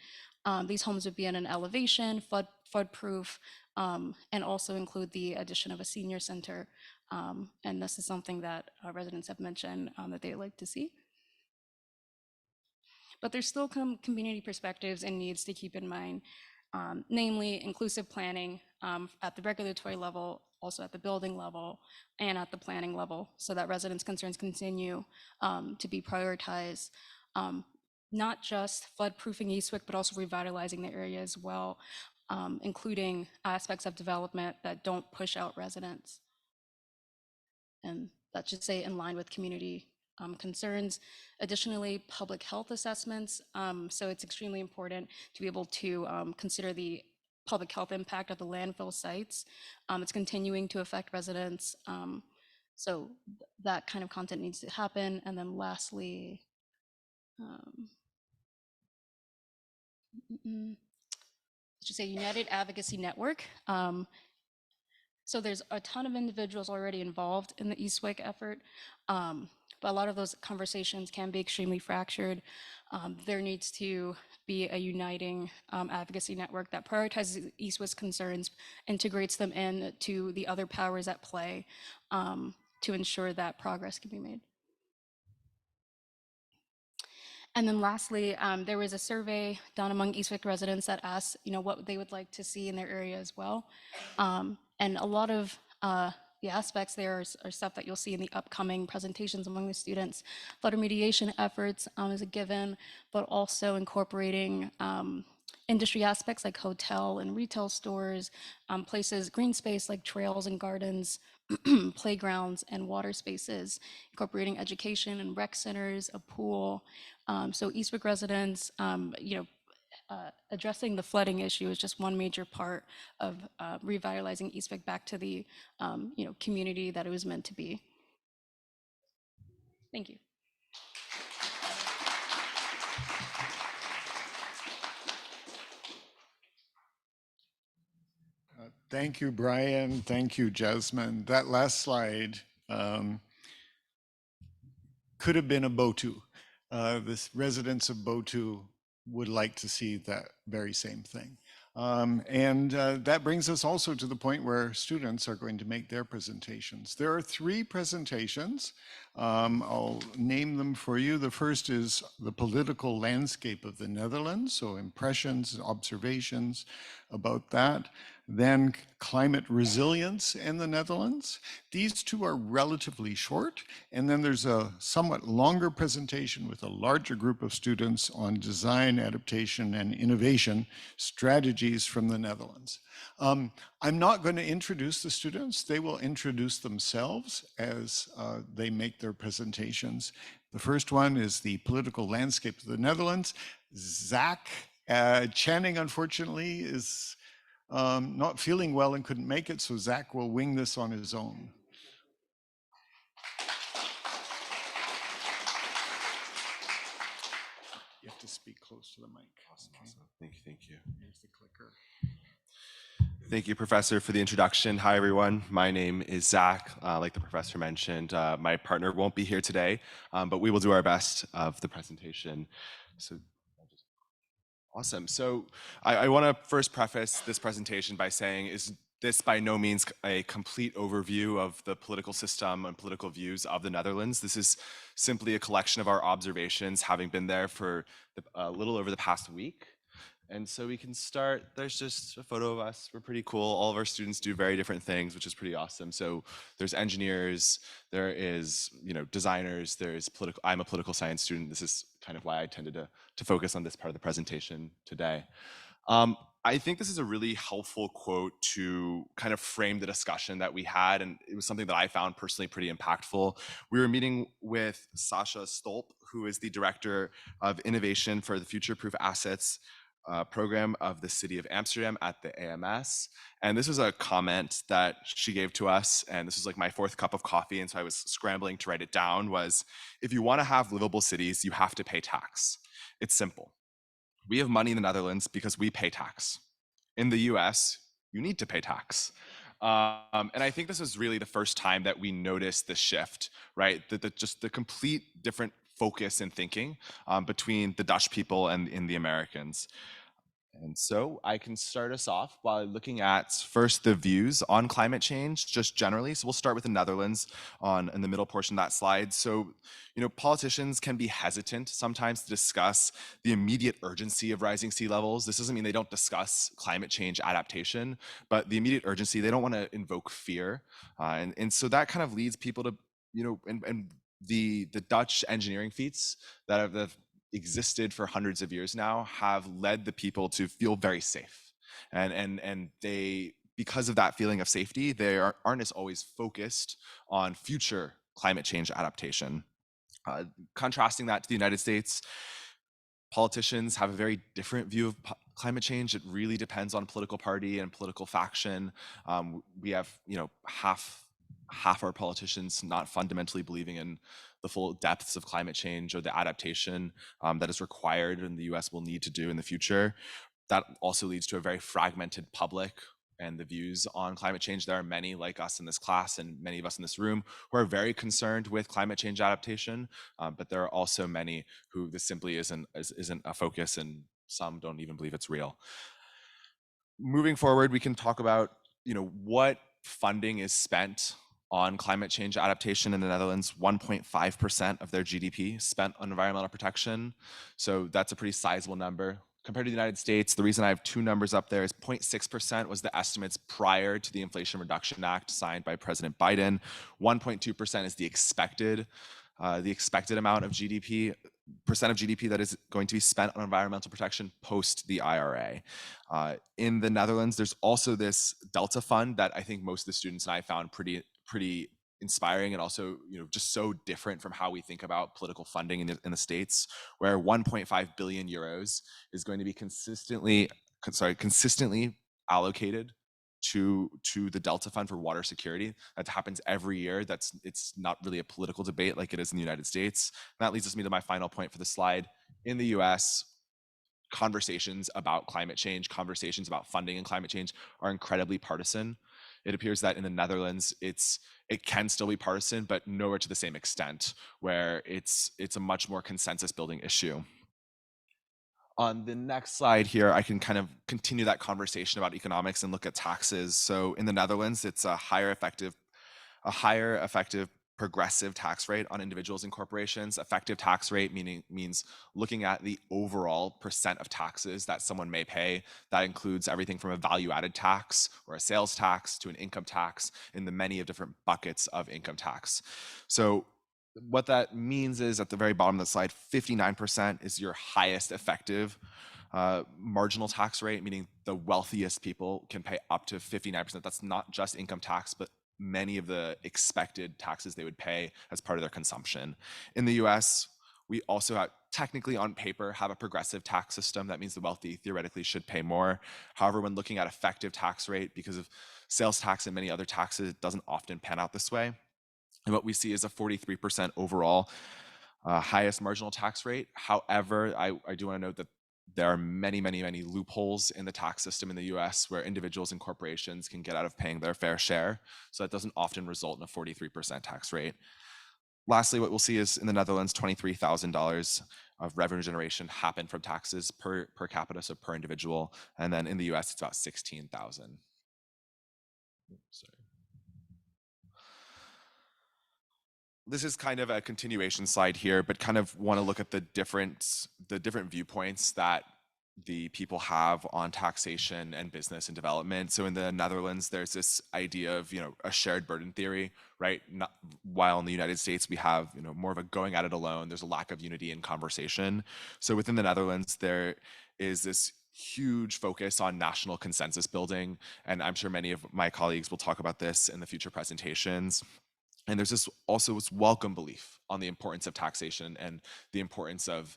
These homes would be in an elevation, flood-proof, and also include the addition of a senior center. And this is something that residents have mentioned that they'd like to see. But there's still community perspectives and needs to keep in mind, namely inclusive planning at the regulatory level, also at the building level, and at the planning level, so that residents' concerns continue to be prioritized. Not just flood-proofing Eastwick, but also revitalizing the area as well, including aspects of development that don't push out residents. And that should stay in line with community concerns. Additionally, public health assessments. So it's extremely important to be able to consider the public health impact of the landfill sites. It's continuing to affect residents. So that kind of content needs to happen. And then lastly, I should say United Advocacy Network. So there's a ton of individuals already involved in the Eastwick effort, but a lot of those conversations can be extremely fractured. There needs to be a uniting advocacy network that prioritizes Eastwick's concerns, integrates them into the other powers at play to ensure that progress can be made. And then lastly, there was a survey done among Eastwick residents that asked, what they would like to see in their area as well. And a lot of the aspects there are stuff that you'll see in the upcoming presentations among the students. Flood remediation efforts is a given, but also incorporating industry aspects like hotel and retail stores, places, green space like trails and gardens, playgrounds and water spaces, incorporating education and rec centers, a pool. So Eastwick residents, addressing the flooding issue is just one major part of revitalizing Eastwick back to the community that it was meant to be. Thank you. Thank you, Brian. Thank you, Jasmine. That last slide could have been a Botu. The residents of Botu would like to see that very same thing. That brings us also to the point where students are going to make their presentations. There are 3 presentations. I'll name them for you. The first is the political landscape of the Netherlands, so impressions, observations about that. Then climate resilience in the Netherlands. These 2 are relatively short. And then there's a somewhat longer presentation with a larger group of students on design, adaptation, and innovation strategies from the Netherlands. I'm not going to introduce the students. They will introduce themselves as they make their presentations. The first one is the political landscape of the Netherlands. Zach Channing, unfortunately, is not feeling well and couldn't make it, so Zach will wing this on his own. You have to speak close to the mic. Awesome. Thank you. Here's the clicker. Thank you, Professor, for the introduction. Hi, everyone. My name is Zach. Like the professor mentioned, my partner won't be here today, but we will do our best of the presentation. So, awesome. So I want to first preface this presentation by saying is this by no means a complete overview of the political system and political views of the Netherlands. This is simply a collection of our observations, having been there for a little over the past week. And so we can start, there's just a photo of us. We're pretty cool. All of our students do very different things, which is pretty awesome. So there's engineers, there is, designers, there's political, I'm a political science student. This is kind of why I tended to focus on this part of the presentation today. I think this is a really helpful quote to kind of frame the discussion that we had, and it was something that I found personally pretty impactful. We were meeting with Sasha Stolp, who is the Director of Innovation for the Future Proof Assets program of the City of Amsterdam at the AMS. And this was a comment that she gave to us, and this was like my 4th cup of coffee, and so I was scrambling to write it down, was, if you want to have livable cities, you have to pay tax. It's simple. We have money in the Netherlands because we pay tax. In the US, you need to pay tax. And I think this is really the first time that we noticed the shift, right? Just the complete different focus and thinking between the Dutch people and the Americans. And so I can start us off by looking at first the views on climate change, just generally. So we'll start with the Netherlands in the middle portion of that slide. So, politicians can be hesitant sometimes to discuss the immediate urgency of rising sea levels. This doesn't mean they don't discuss climate change adaptation, but the immediate urgency, they don't want to invoke fear. And so that kind of leads people to, and the Dutch engineering feats that have existed for hundreds of years now have led the people to feel very safe, and they, because of that feeling of safety, they aren't as always focused on future climate change adaptation. Contrasting that to the United States, politicians have a very different view of climate change. It really depends on political party and political faction. We have half our politicians not fundamentally believing in the full depths of climate change or the adaptation that is required and the US will need to do in the future. That also leads to a very fragmented public and the views on climate change. There are many like us in this class and many of us in this room who are very concerned with climate change adaptation, but there are also many who this simply isn't a focus, and some don't even believe it's real. Moving forward, we can talk about what funding is spent on climate change adaptation in the Netherlands. 1.5% of their GDP spent on environmental protection. So that's a pretty sizable number. Compared to the United States, the reason I have 2 numbers up there is 0.6% was the estimates prior to the Inflation Reduction Act signed by President Biden. 1.2% is the expected amount of GDP, percent of GDP that is going to be spent on environmental protection post the IRA. In the Netherlands, there's also this Delta Fund that I think most of the students and I found pretty inspiring and also just so different from how we think about political funding in the States, where 1.5 billion euros is going to be consistently allocated to the Delta Fund for water security. That happens every year. It's not really a political debate like it is in the United States. And that leads me to my final point for the slide. In the US, conversations about climate change, conversations about funding and climate change are incredibly partisan. It appears that in the Netherlands, it can still be partisan, but nowhere to the same extent, where it's a much more consensus building issue. On the next slide here, I can kind of continue that conversation about economics and look at taxes. So in the Netherlands, it's a higher effective progressive tax rate on individuals and corporations. Effective tax rate means looking at the overall percent of taxes that someone may pay. That includes everything from a value-added tax or a sales tax to an income tax in the many of different buckets of income tax. So what that means is at the very bottom of the slide, 59% is your highest effective marginal tax rate, meaning the wealthiest people can pay up to 59%. That's not just income tax, but many of the expected taxes they would pay as part of their consumption. In the US, we also have, technically on paper, have a progressive tax system. That means the wealthy theoretically should pay more. However, when looking at effective tax rate, because of sales tax and many other taxes, it doesn't often pan out this way. And what we see is a 43% overall highest marginal tax rate. However, I do want to note that there are many loopholes in the tax system in the US where individuals and corporations can get out of paying their fair share. So that doesn't often result in a 43% tax rate. Lastly, what we'll see is in the Netherlands, $23,000 of revenue generation happen from taxes per capita, so per individual. And then in the US, it's about 16,000. Sorry. This is kind of a continuation slide here, but kind of want to look at the different viewpoints that the people have on taxation and business and development. So in the Netherlands, there's this idea of a shared burden theory, right? While in the United States we have more of a going at it alone. There's a lack of unity in conversation. So within the Netherlands, there is this huge focus on national consensus building, and I'm sure many of my colleagues will talk about this in the future presentations. And there's this welcome belief on the importance of taxation and the importance of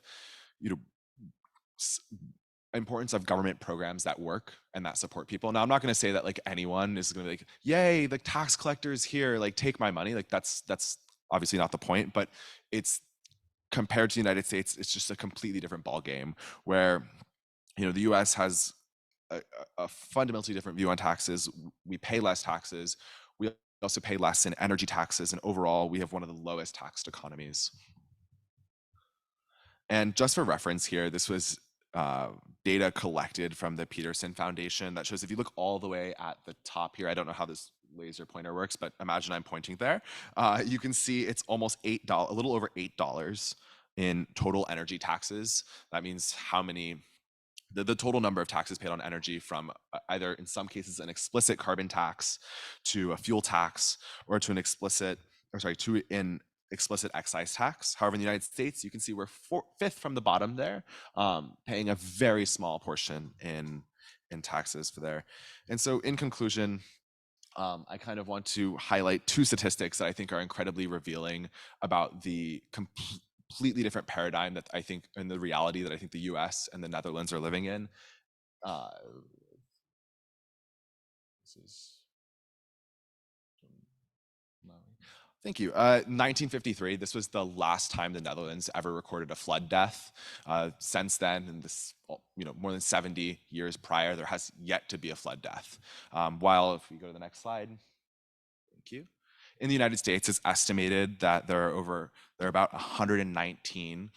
government programs that work and that support people. Now, I'm not going to say that like anyone is going to be like, yay, the tax collectors here, like take my money. Like that's obviously not the point, but it's compared to the United States, it's just a completely different ball game where the US has a fundamentally different view on taxes. We pay less taxes. We also pay less in energy taxes, and overall, we have one of the lowest taxed economies. And just for reference here, this was data collected from the Peterson Foundation that shows if you look all the way at the top here, I don't know how this laser pointer works, but imagine I'm pointing there. You can see it's almost $8, a little over $8 in total energy taxes. That means how many the total number of taxes paid on energy from either in some cases an explicit carbon tax to a fuel tax or to an explicit excise tax. However, in the United States, you can see we're fifth from the bottom there, paying a very small portion in taxes for there. And so in conclusion, I kind of want to highlight two statistics that I think are incredibly revealing about the completely different paradigm that I think, and the reality that I think the US and the Netherlands are living in. Thank you. 1953, this was the last time the Netherlands ever recorded a flood death. Since then, and this, more than 70 years prior, there has yet to be a flood death. While if we go to the next slide, thank you. In the United States, it's estimated that there are about 119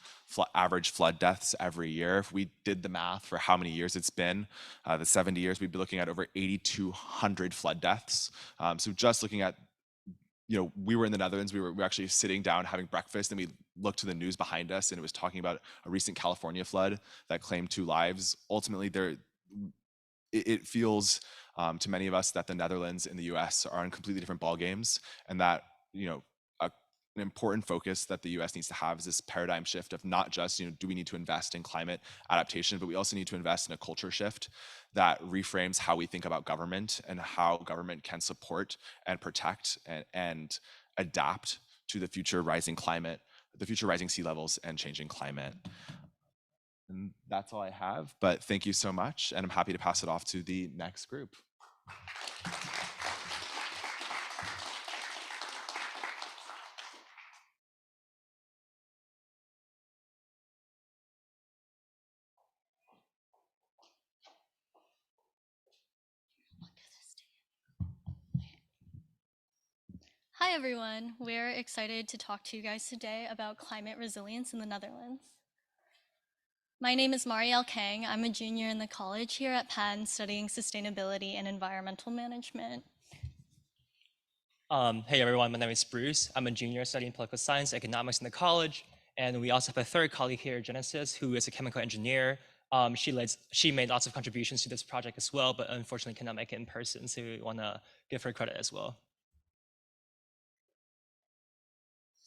average flood deaths every year. If we did the math for how many years it's been, the 70 years, we'd be looking at over 8,200 flood deaths. So just looking at, we were in the Netherlands, we were actually sitting down having breakfast, and we looked to the news behind us, and it was talking about a recent California flood that claimed 2 lives. Ultimately, it feels to many of us that the Netherlands and the US are on completely different ball games, and that an important focus that the US needs to have is this paradigm shift of not just do we need to invest in climate adaptation, but we also need to invest in a culture shift that reframes how we think about government and how government can support and protect and adapt to the future rising climate, the future rising sea levels and changing climate. And that's all I have, but thank you so much, and I'm happy to pass it off to the next group. Hi everyone, we're excited to talk to you guys today about climate resilience in the Netherlands. My name is Marielle Kang. I'm a junior in the college here at Penn studying sustainability and environmental management. Hey everyone, my name is Bruce. I'm a junior studying political science, economics in the college. And we also have a third colleague here, Genesis, who is a chemical engineer. She made lots of contributions to this project as well, but unfortunately cannot make it in person. So we want to give her credit as well.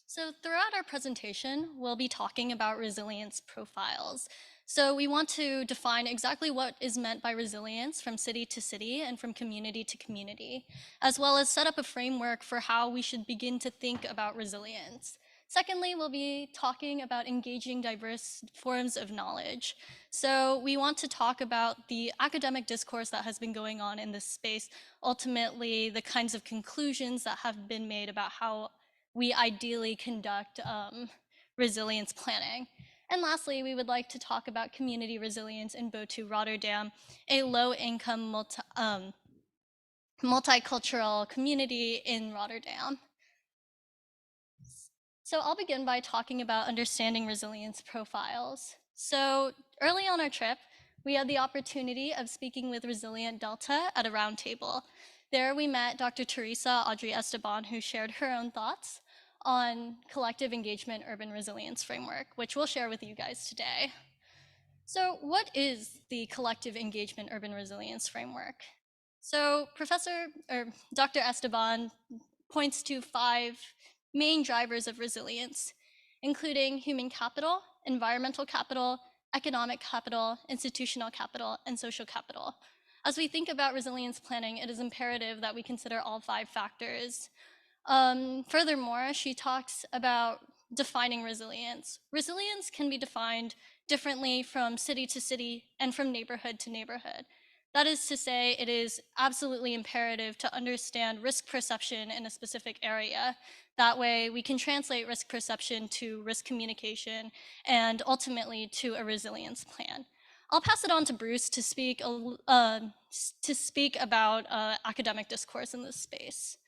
So throughout our presentation, we'll be talking about resilience profiles. So we want to define exactly what is meant by resilience from city to city and from community to community, as well as set up a framework for how we should begin to think about resilience. Secondly, we'll be talking about engaging diverse forms of knowledge. So we want to talk about the academic discourse that has been going on in this space, ultimately the kinds of conclusions that have been made about how we ideally conduct resilience planning. And lastly, we would like to talk about community resilience in Botu, Rotterdam, a low-income multicultural community in Rotterdam. So I'll begin by talking about understanding resilience profiles. So early on our trip, we had the opportunity of speaking with Resilient Delta at a roundtable. There we met Dr. Teresa Audrey Esteban, who shared her own thoughts on collective engagement urban resilience framework, which we'll share with you guys today. So what is the collective engagement urban resilience framework? So Dr. Esteban points to 5 main drivers of resilience, including human capital, environmental capital, economic capital, institutional capital, and social capital. As we think about resilience planning, it is imperative that we consider all 5 factors. Furthermore, she talks about defining resilience. Resilience can be defined differently from city to city and from neighborhood to neighborhood. That is to say, it is absolutely imperative to understand risk perception in a specific area. That way, we can translate risk perception to risk communication and ultimately to a resilience plan. I'll pass it on to Bruce to speak about academic discourse in this space.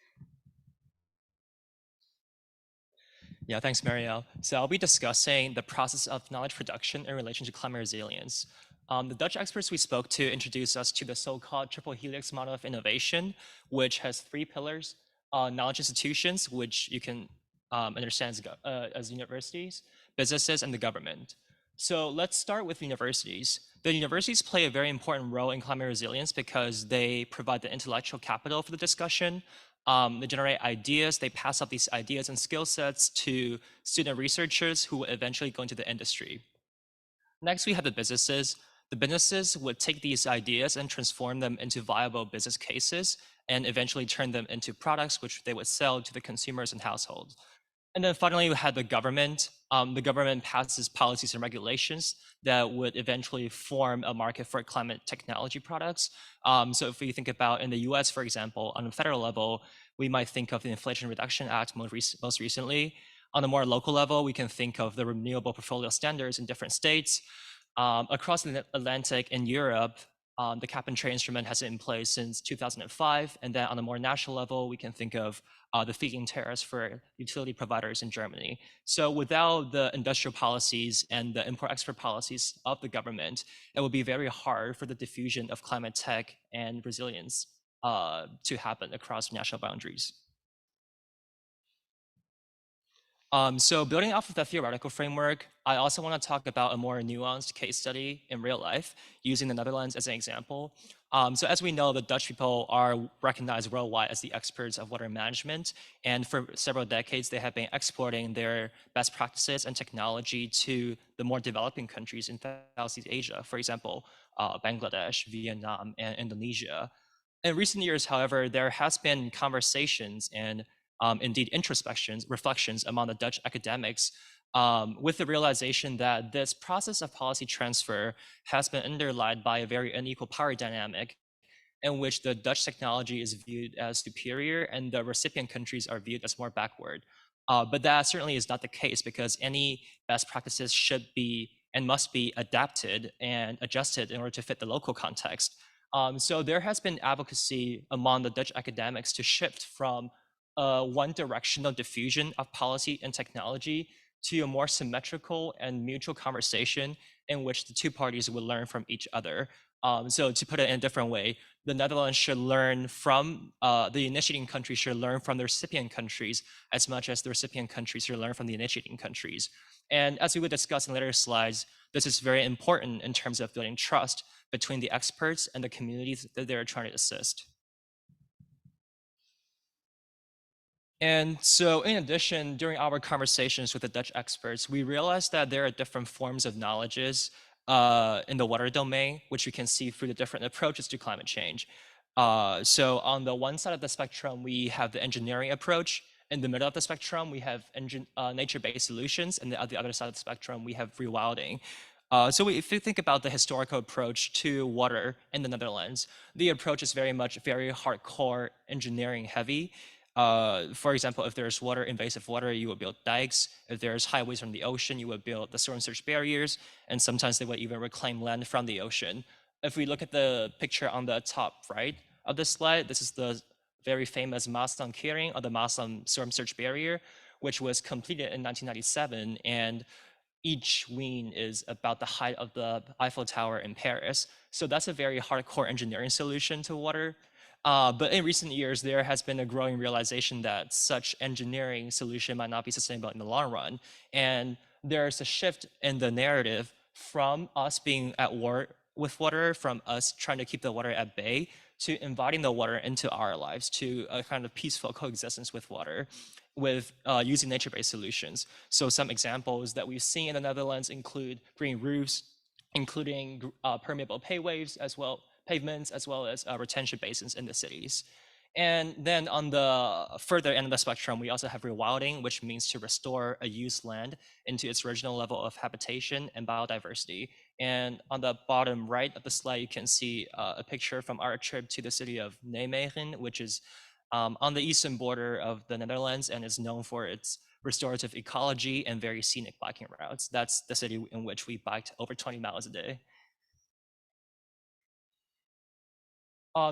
Yeah, thanks, Marielle. So I'll be discussing the process of knowledge production in relation to climate resilience. The Dutch experts we spoke to introduced us to the so-called triple helix model of innovation, which has 3 pillars: knowledge institutions, which you can understand as universities, businesses, and the government. So let's start with universities. The universities play a very important role in climate resilience because they provide the intellectual capital for the discussion. They generate ideas, they pass up these ideas and skill sets to student researchers who will eventually go into the industry. Next, we have the businesses. The businesses would take these ideas and transform them into viable business cases and eventually turn them into products which they would sell to the consumers and households. And then finally, we had the government. The government passes policies and regulations that would eventually form a market for climate technology products. So if we think about in the US, for example, on a federal level, we might think of the Inflation Reduction Act most recently. On a more local level, we can think of the renewable portfolio standards in different states. Across the Atlantic in Europe, the cap and trade instrument has been in place since 2005. And then on a more national level, we can think of the feed-in tariffs for utility providers in Germany. So without the industrial policies and the import-export policies of the government, it would be very hard for the diffusion of climate tech and resilience to happen across national boundaries. So building off of the theoretical framework, I also want to talk about a more nuanced case study in real life, using the Netherlands as an example. So as we know, the Dutch people are recognized worldwide as the experts of water management. And for several decades, they have been exporting their best practices and technology to the more developing countries in Southeast Asia, for example, Bangladesh, Vietnam, and Indonesia. In recent years, however, there has been conversations and indeed introspections, reflections among the Dutch academics, with the realization that this process of policy transfer has been underlined by a very unequal power dynamic in which the Dutch technology is viewed as superior and the recipient countries are viewed as more backward. But that certainly is not the case, because any best practices should be and must be adapted and adjusted in order to fit the local context. So there has been advocacy among the Dutch academics to shift from one directional diffusion of policy and technology to a more symmetrical and mutual conversation in which the two parties would learn from each other. So to put it in a different way, the Netherlands should learn from, the initiating countries should learn from the recipient countries as much as the recipient countries should learn from the initiating countries. And as we would discuss in later slides, this is very important in terms of building trust between the experts and the communities that they're trying to assist. And so in addition, during our conversations with the Dutch experts, we realized that there are different forms of knowledges in the water domain, which we can see through the different approaches to climate change. So on the one side of the spectrum, we have the engineering approach. In the middle of the spectrum, we have nature-based solutions. And on the other side of the spectrum, we have rewilding. If you think about the historical approach to water in the Netherlands, the approach is very hardcore engineering heavy. For example, if there's invasive water, you would build dikes. If there's highways from the ocean, you would build the storm surge barriers, and sometimes they would even reclaim land from the ocean. If we look at the picture on the top right of the slide, this is the very famous Maasdam Kering, or the Maasdam storm surge barrier, which was completed in 1997, and each wing is about the height of the Eiffel Tower in Paris. So that's a very hardcore engineering solution to water. But in recent years, there has been a growing realization that such engineering solution might not be sustainable in the long run. And there's a shift in the narrative from us being at war with water, from us trying to keep the water at bay, to inviting the water into our lives, to a kind of peaceful coexistence with water, with using nature-based solutions. So some examples that we've seen in the Netherlands include green roofs, including permeable pavements, as well as retention basins in the cities. And then on the further end of the spectrum, we also have rewilding, which means to restore a used land into its original level of habitation and biodiversity. And on the bottom right of the slide, you can see a picture from our trip to the city of Nijmegen, which is on the eastern border of the Netherlands and is known for its restorative ecology and very scenic biking routes. That's the city in which we biked over 20 miles a day.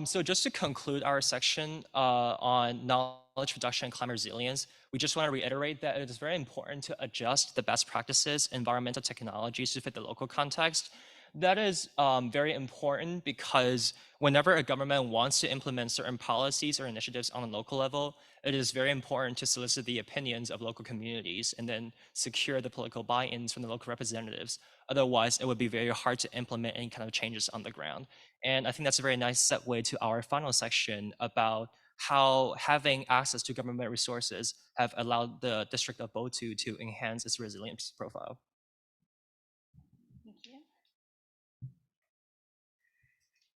So just to conclude our section on knowledge production and climate resilience, we just want to reiterate that it is very important to adjust the best practices, environmental technologies to fit the local context. That is very important because whenever a government wants to implement certain policies or initiatives on a local level, it is very important to solicit the opinions of local communities and then secure the political buy-ins from the local representatives. Otherwise, it would be very hard to implement any kind of changes on the ground. And I think that's a very nice segue to our final section about how having access to government resources have allowed the district of Botu to enhance its resilience profile. Thank you.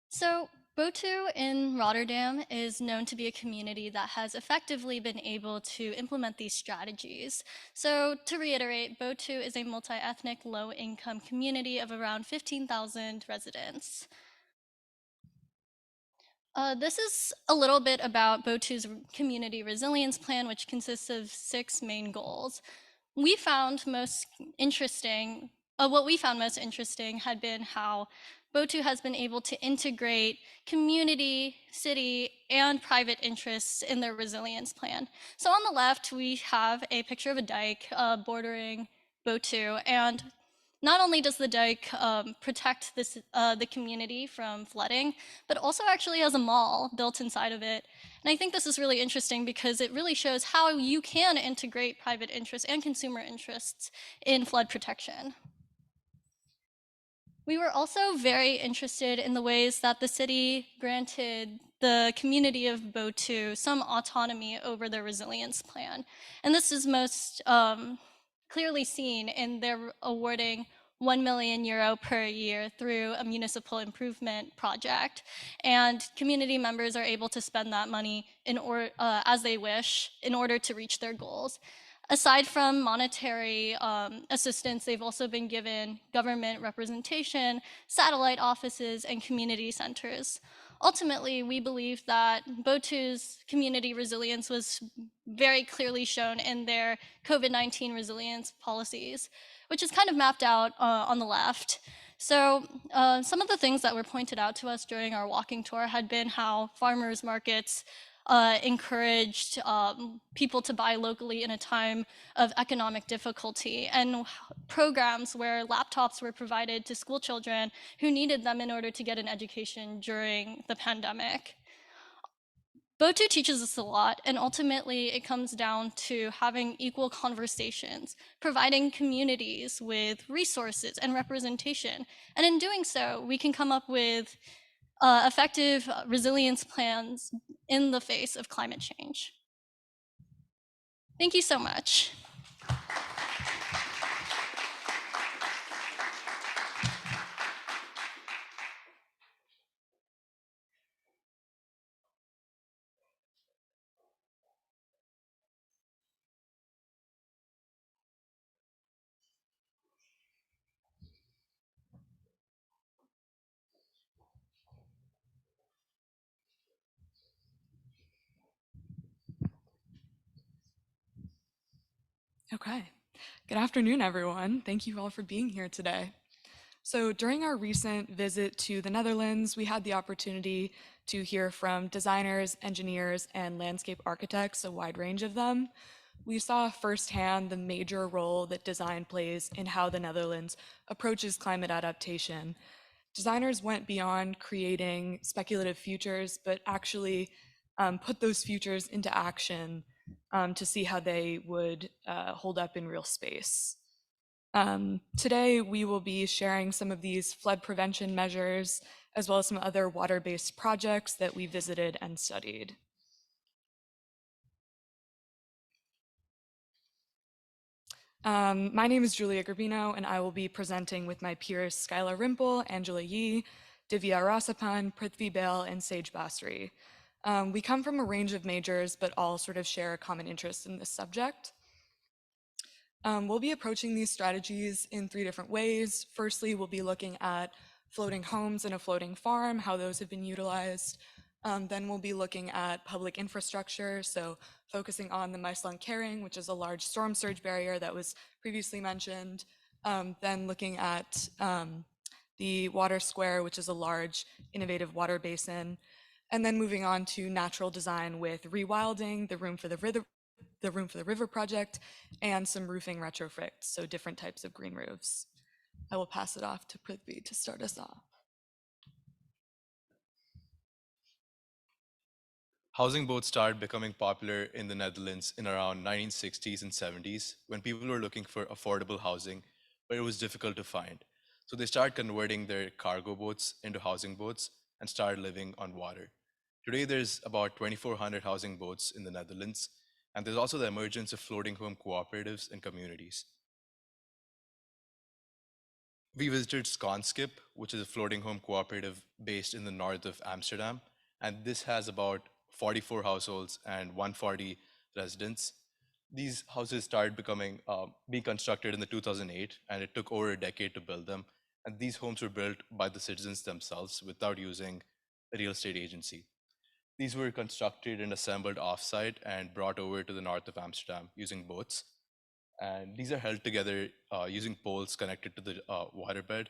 So Botu in Rotterdam is known to be a community that has effectively been able to implement these strategies. So to reiterate, Botu is a multi-ethnic, low-income community of around 15,000 residents. This is a little bit about Botu's community resilience plan, which consists of 6 main goals. We found most interesting, what we found most interesting had been how Botu has been able to integrate community, city, and private interests in their resilience plan. So on the left, we have a picture of a dike bordering Botu, and not only does the dike protect the community from flooding, but also actually has a mall built inside of it. And I think this is really interesting because it really shows how you can integrate private interests and consumer interests in flood protection. We were also very interested in the ways that the city granted the community of Botu some autonomy over their resilience plan. And this is most clearly seen in their awarding €1 million per year through a municipal improvement project. And community members are able to spend that money as they wish in order to reach their goals. Aside from monetary assistance, they've also been given government representation, satellite offices, and community centers. Ultimately, we believe that BOTU's community resilience was very clearly shown in their COVID-19 resilience policies, which is kind of mapped out on the left. So some of the things that were pointed out to us during our walking tour had been how farmers markets encouraged people to buy locally in a time of economic difficulty, and programs where laptops were provided to school children who needed them in order to get an education during the pandemic. BOTU teaches us a lot, and ultimately it comes down to having equal conversations, providing communities with resources and representation. And in doing so, we can come up with effective resilience plans in the face of climate change. Thank you so much. Okay. Good afternoon, everyone. Thank you all for being here today. So during our recent visit to the Netherlands, we had the opportunity to hear from designers, engineers, and landscape architects, a wide range of them. We saw firsthand the major role that design plays in how the Netherlands approaches climate adaptation. Designers went beyond creating speculative futures, but actually put those futures into action to see how they would hold up in real space. Today, we will be sharing some of these flood prevention measures, as well as some other water-based projects that we visited and studied. My name is Julia Garbino, and I will be presenting with my peers Skylar Rimple, Angela Yee, Divya Rasapan, Prithvi Bail, and Sage Basri. We come from a range of majors, but all sort of share a common interest in this subject. We'll be approaching these strategies in 3 different ways. Firstly, we'll be looking at floating homes and a floating farm, how those have been utilized. Then we'll be looking at public infrastructure, so focusing on the Maeslang Kering, which is a large storm surge barrier that was previously mentioned. Then looking at the Water Square, which is a large innovative water basin. And then moving on to natural design with rewilding, the Room for the River project, and some roofing retrofits, so different types of green roofs. I will pass it off to Prithvi to start us off. Housing boats started becoming popular in the Netherlands in around 1960s and 70s when people were looking for affordable housing, but it was difficult to find. So they started converting their cargo boats into housing boats and started living on water. Today, there's about 2,400 housing boats in the Netherlands, and there's also the emergence of floating home cooperatives and communities. We visited Skonskip, which is a floating home cooperative based in the north of Amsterdam, and this has about 44 households and 140 residents. These houses started being constructed in the 2008, and it took over a decade to build them. And these homes were built by the citizens themselves without using a real estate agency. These were constructed and assembled offsite and brought over to the north of Amsterdam using boats. And these are held together using poles connected to the waterbed.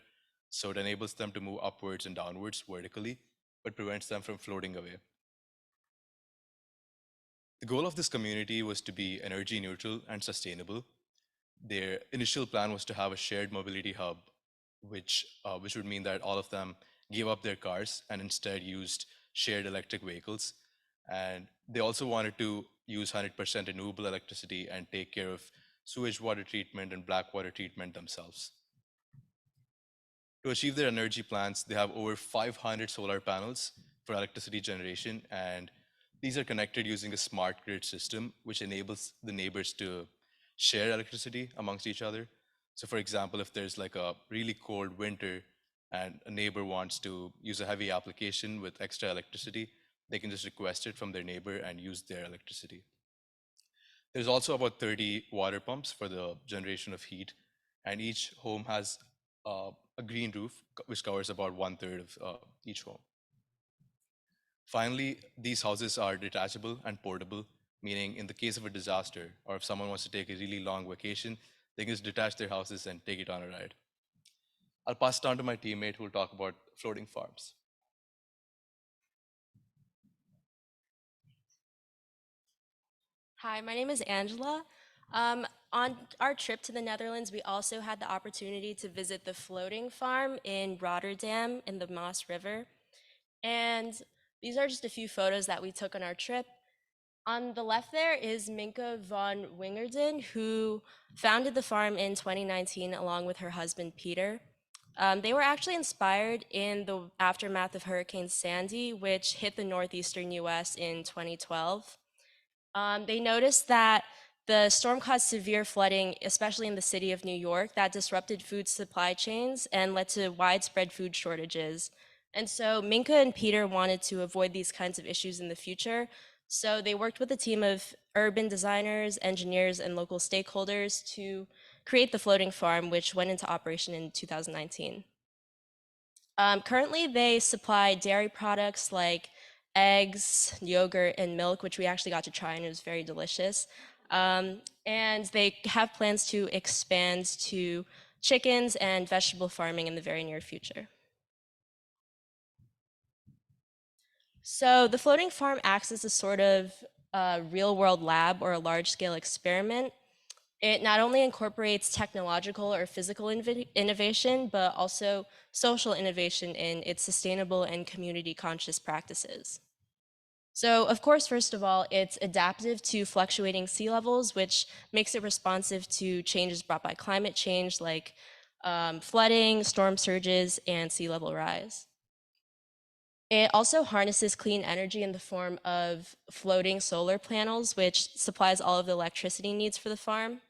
So it enables them to move upwards and downwards vertically, but prevents them from floating away. The goal of this community was to be energy neutral and sustainable. Their initial plan was to have a shared mobility hub, which would mean that all of them gave up their cars and instead used shared electric vehicles. And they also wanted to use 100% renewable electricity and take care of sewage water treatment and black water treatment themselves. To achieve their energy plans, they have over 500 solar panels for electricity generation, and these are connected using a smart grid system, which enables the neighbors to share electricity amongst each other. So for example, if there's like a really cold winter and a neighbor wants to use a heavy application with extra electricity, they can just request it from their neighbor and use their electricity. There's also about 30 water pumps for the generation of heat, and each home has a green roof, which covers about 1/3 of each home. Finally, these houses are detachable and portable, meaning in the case of a disaster, or if someone wants to take a really long vacation, they can just detach their houses and take it on a ride. I'll pass it on to my teammate who will talk about floating farms. Hi, my name is Angela. On our trip to the Netherlands, we also had the opportunity to visit the floating farm in Rotterdam in the Maas River. And these are just a few photos that we took on our trip. On the left there is Minke van Wingerden, who founded the farm in 2019 along with her husband Peter. They were actually inspired in the aftermath of Hurricane Sandy, which hit the northeastern US in 2012. They noticed that the storm caused severe flooding, especially in the city of New York, that disrupted food supply chains and led to widespread food shortages. And so Minka and Peter wanted to avoid these kinds of issues in the future. So they worked with a team of urban designers, engineers, and local stakeholders to create the floating farm, which went into operation in 2019. Currently, they supply dairy products like eggs, yogurt, and milk, which we actually got to try, and it was very delicious. And they have plans to expand to chickens and vegetable farming in the very near future. So the floating farm acts as a sort of real-world lab or a large-scale experiment. It not only incorporates technological or physical innovation, but also social innovation in its sustainable and community-conscious practices. So, of course, first of all, it's adaptive to fluctuating sea levels, which makes it responsive to changes brought by climate change like flooding, storm surges, and sea level rise. It also harnesses clean energy in the form of floating solar panels, which supplies all of the electricity needs for the farm.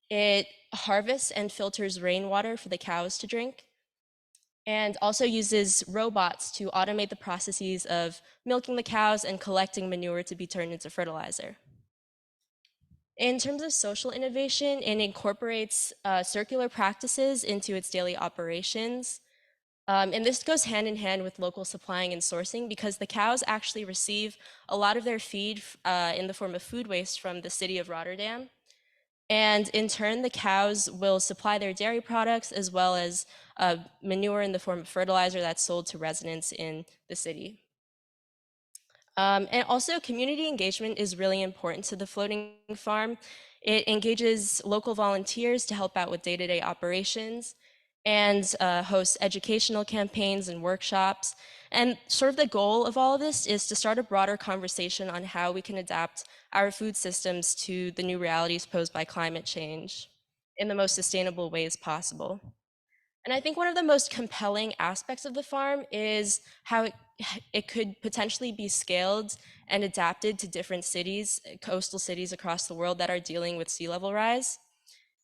It harvests and filters rainwater for the cows to drink, and also uses robots to automate the processes of milking the cows and collecting manure to be turned into fertilizer. In terms of social innovation, it incorporates circular practices into its daily operations. And this goes hand in hand with local supplying and sourcing because the cows actually receive a lot of their feed in the form of food waste from the city of Rotterdam. And in turn, the cows will supply their dairy products as well as manure in the form of fertilizer that's sold to residents in the city. And also, community engagement is really important to the floating farm. It engages local volunteers to help out with day-to-day operations and hosts educational campaigns and workshops. And sort of the goal of all of this is to start a broader conversation on how we can adapt our food systems to the new realities posed by climate change in the most sustainable ways possible. And I think one of the most compelling aspects of the farm is how it could potentially be scaled and adapted to different cities, coastal cities across the world that are dealing with sea level rise.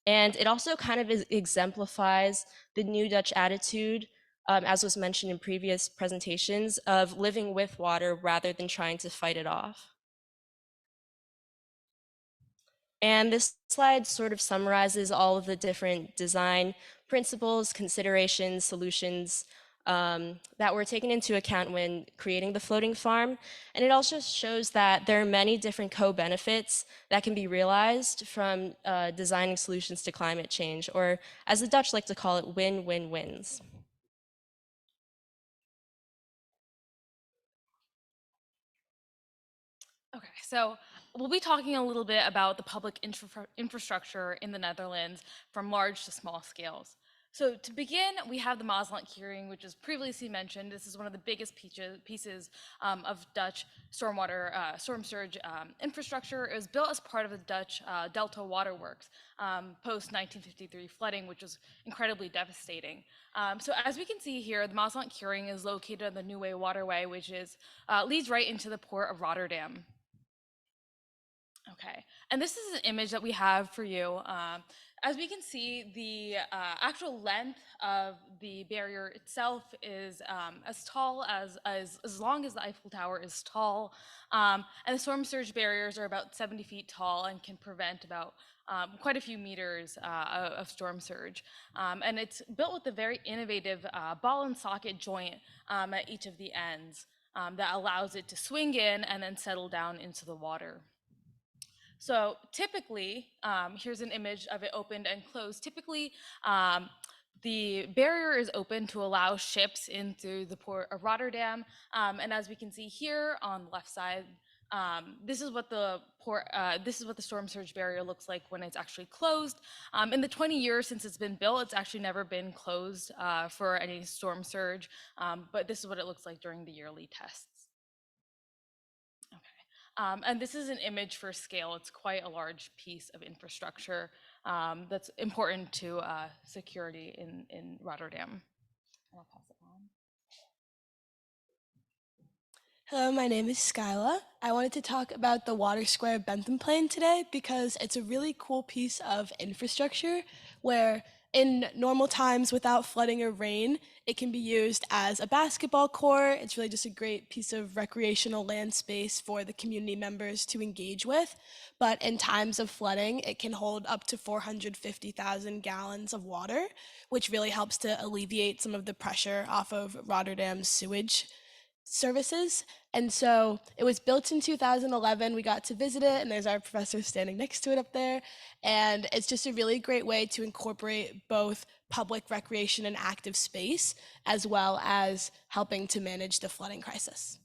And it also kind of exemplifies the new Dutch attitude, as was mentioned in previous presentations, of living with water rather than trying to fight it off. And this slide sort of summarizes all of the different design principles, considerations, solutions that were taken into account when creating the floating farm. And it also shows that there are many different co-benefits that can be realized from designing solutions to climate change, or as the Dutch like to call it, win-win-wins. Okay, so we'll be talking a little bit about the public infrastructure in the Netherlands from large to small scales. So to begin, we have the Maaslandkering, which is previously mentioned. This is one of the biggest pieces of Dutch stormwater, storm surge infrastructure. It was built as part of the Dutch Delta Waterworks post-1953 flooding, which was incredibly devastating. So as we can see here, the Maaslandkering is located on the Nieuwe Waterway, which is leads right into the port of Rotterdam. Okay, and this is an image that we have for you. as we can see, the actual length of the barrier itself is as tall as long as the Eiffel Tower is tall, and the storm surge barriers are about 70 feet tall and can prevent about quite a few meters of storm surge. And it's built with a very innovative ball and socket joint at each of the ends that allows it to swing in and then settle down into the water. So typically, here's an image of it opened and closed. Typically, the barrier is open to allow ships in through the port of Rotterdam. And as we can see here on the left side, this is what the storm surge barrier looks like when it's actually closed. In the 20 years since it's been built, it's actually never been closed for any storm surge, but this is what it looks like during the yearly tests. And this is an image for scale. It's quite a large piece of infrastructure that's important to security in Rotterdam. And I'll pass it on. Hello, my name is Skyla. I wanted to talk about the Water Square Bentham Plane today because it's a really cool piece of infrastructure where in normal times without flooding or rain, it can be used as a basketball court. It's really just a great piece of recreational land space for the community members to engage with. But in times of flooding, it can hold up to 450,000 gallons of water, which really helps to alleviate some of the pressure off of Rotterdam's sewage services. And so it was built in 2011. We got to visit it, and there's our professor standing next to it up there. And it's just a really great way to incorporate both public recreation and active space, as well as helping to manage the flooding crisis.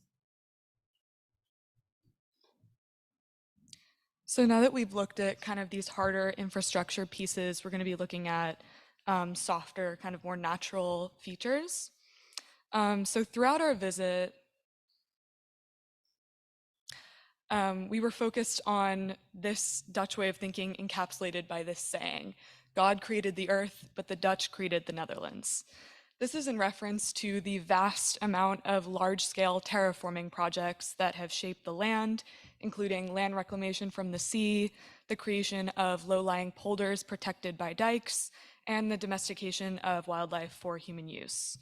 So now that we've looked at kind of these harder infrastructure pieces, we're going to be looking at softer, kind of more natural features. So throughout our visit, we were focused on this Dutch way of thinking encapsulated by this saying, God created the earth, but the Dutch created the Netherlands. This is in reference to the vast amount of large-scale terraforming projects that have shaped the land, including land reclamation from the sea, the creation of low-lying polders protected by dikes, and the domestication of wildlife for human use.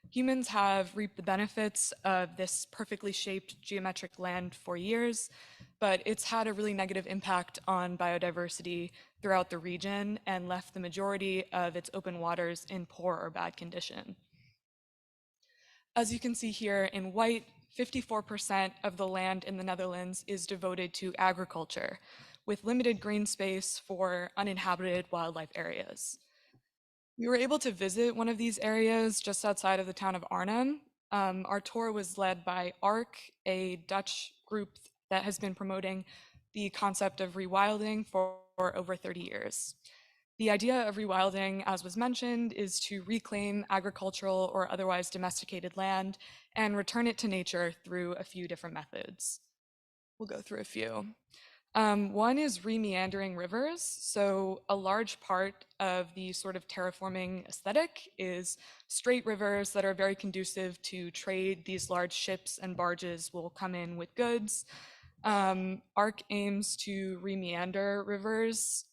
Humans have reaped the benefits of this perfectly shaped geometric land for years, but it's had a really negative impact on biodiversity throughout the region and left the majority of its open waters in poor or bad condition. As you can see here in white, 54% of the land in the Netherlands is devoted to agriculture, with limited green space for uninhabited wildlife areas. We were able to visit one of these areas just outside of the town of Arnhem. Our tour was led by ARC, a Dutch group that has been promoting the concept of rewilding for over 30 years. The idea of rewilding, as was mentioned, is to reclaim agricultural or otherwise domesticated land and return it to nature through a few different methods. We'll go through a few. One is remeandering rivers. So a large part of the sort of terraforming aesthetic is straight rivers that are very conducive to trade. These large ships and barges will come in with goods. ARC aims to remeander rivers,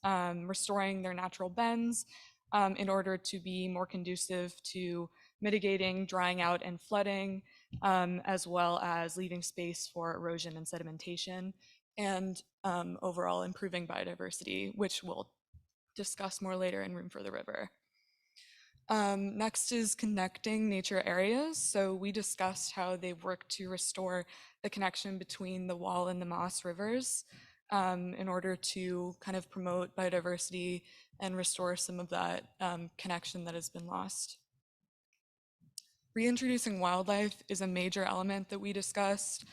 restoring their natural bends in order to be more conducive to mitigating drying out and flooding, as well as leaving space for erosion and sedimentation, and overall improving biodiversity, which we'll discuss more later in Room for the River. Next is connecting nature areas. So we discussed how they've worked to restore the connection between the Wal and the Maas rivers in order to kind of promote biodiversity and restore some of that connection that has been lost. Reintroducing wildlife is a major element that we discussed.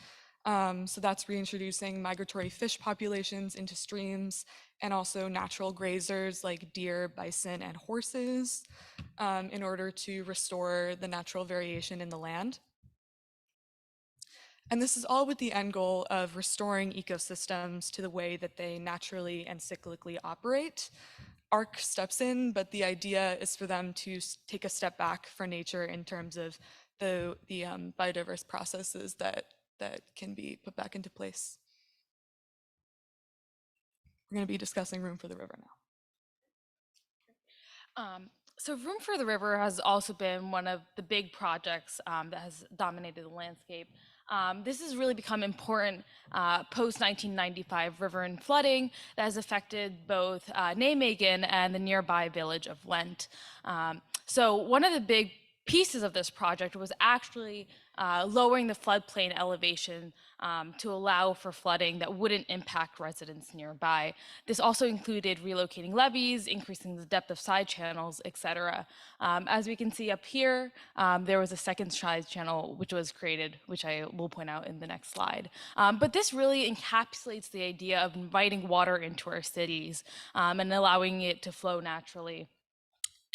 So that's reintroducing migratory fish populations into streams and also natural grazers like deer, bison, and horses in order to restore the natural variation in the land. And this is all with the end goal of restoring ecosystems to the way that they naturally and cyclically operate. ARC steps in, but the idea is for them to take a step back for nature in terms of the biodiverse processes that can be put back into place. We're going to be discussing Room for the River now. So Room for the River has also been one of the big projects that has dominated the landscape. This has really become important post 1995 river and flooding that has affected both Nijmegen and the nearby village of Lent. So one of the big pieces of this project was actually lowering the floodplain elevation to allow for flooding that wouldn't impact residents nearby. This also included relocating levees, increasing the depth of side channels, etc. As we can see up here, there was a second side channel which was created, which I will point out in the next slide. But this really encapsulates the idea of inviting water into our cities and allowing it to flow naturally.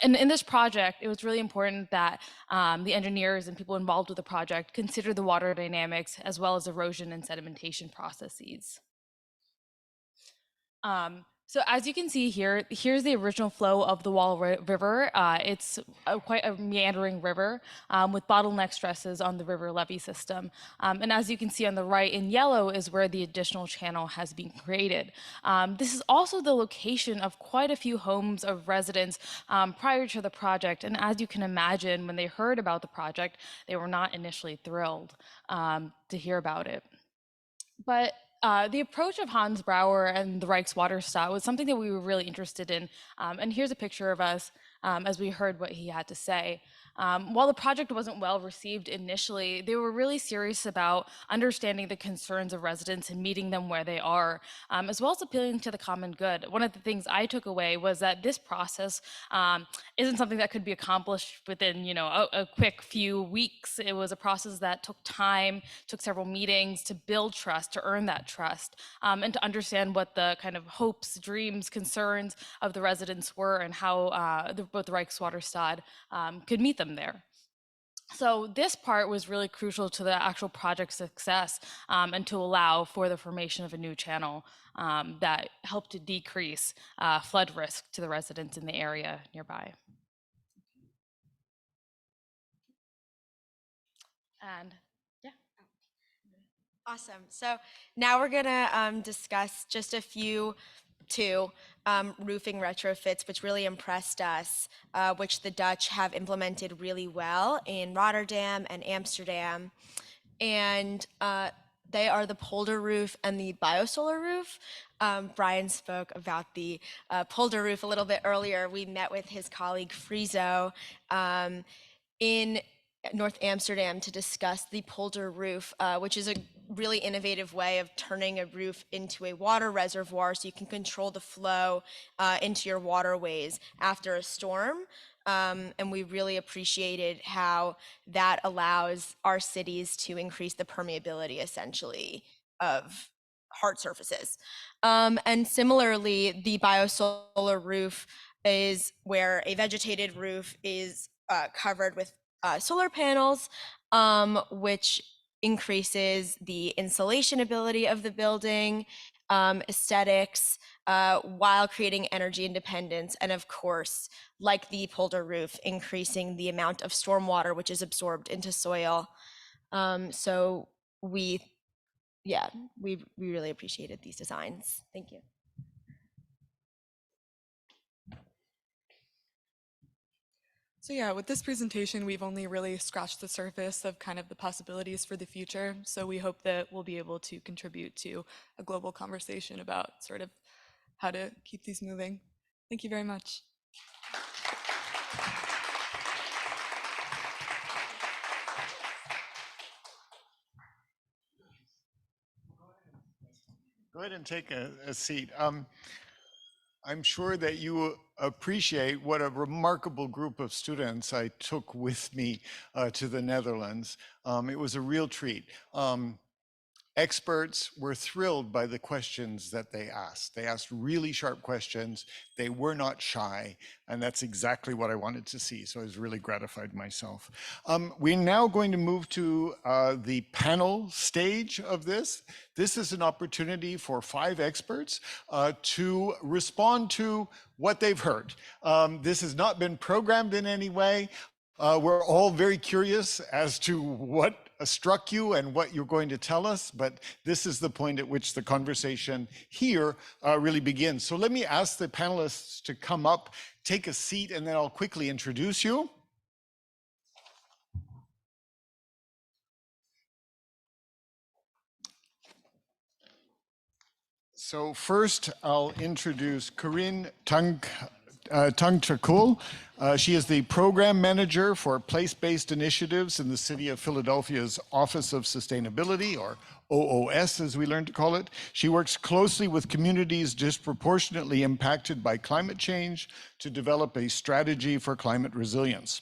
And in this project, it was really important that the engineers and people involved with the project consider the water dynamics as well as erosion and sedimentation processes. So as you can see here, here's the original flow of the Wall River. It's quite a meandering river with bottleneck stresses on the river levee system. And as you can see on the right in yellow is where the additional channel has been created. This is also the location of quite a few homes of residents prior to the project. And as you can imagine, when they heard about the project, they were not initially thrilled to hear about it. But the approach of Hans Brouwer and the Rijkswaterstaat was something that we were really interested in. And here's a picture of us as we heard what he had to say. While the project wasn't well received initially, they were really serious about understanding the concerns of residents and meeting them where they are, as well as appealing to the common good. One of the things I took away was that this process isn't something that could be accomplished within, a quick few weeks. It was a process that took time, took several meetings to build trust, to earn that trust, and to understand what the kind of hopes, dreams, concerns of the residents were and how both the Rijkswaterstaat could meet them there. So this part was really crucial to the actual project success and to allow for the formation of a new channel that helped to decrease flood risk to the residents in the area nearby. And yeah. Awesome. So now we're gonna discuss just a few roofing retrofits, which really impressed us, which the Dutch have implemented really well in Rotterdam and Amsterdam. And they are the polder roof and the biosolar roof. Brian spoke about the polder roof a little bit earlier. We met with his colleague Frizo in North Amsterdam to discuss the polder roof, which is a really innovative way of turning a roof into a water reservoir so you can control the flow into your waterways after a storm. And we really appreciated how that allows our cities to increase the permeability, essentially, of hard surfaces. And similarly, the biosolar roof is where a vegetated roof is covered with solar panels, which increases the insulation ability of the building, aesthetics, while creating energy independence. And of course, like the polder roof, increasing the amount of stormwater which is absorbed into soil. So we really appreciated these designs. Thank you. So yeah, with this presentation, we've only really scratched the surface of kind of the possibilities for the future. So we hope that we'll be able to contribute to a global conversation about sort of how to keep these moving. Thank you very much. Go ahead and take a seat. I'm sure that you appreciate what a remarkable group of students I took with me to the Netherlands. It was a real treat. Experts were thrilled by the questions that they asked. They asked really sharp questions. They were not shy, and that's exactly what I wanted to see. So I was really gratified myself. We're now going to move to the panel stage of this. This is an opportunity for 5 experts to respond to what they've heard. This has not been programmed in any way. We're all very curious as to what struck you and what you're going to tell us, but this is the point at which the conversation here really begins. So let me ask the panelists to come up, take a seat, and then I'll quickly introduce you. So first, I'll introduce Corinne Tangchakul. She is the program manager for place-based initiatives in the City of Philadelphia's Office of Sustainability, or OOS as we learned to call it. She works closely with communities disproportionately impacted by climate change to develop a strategy for climate resilience.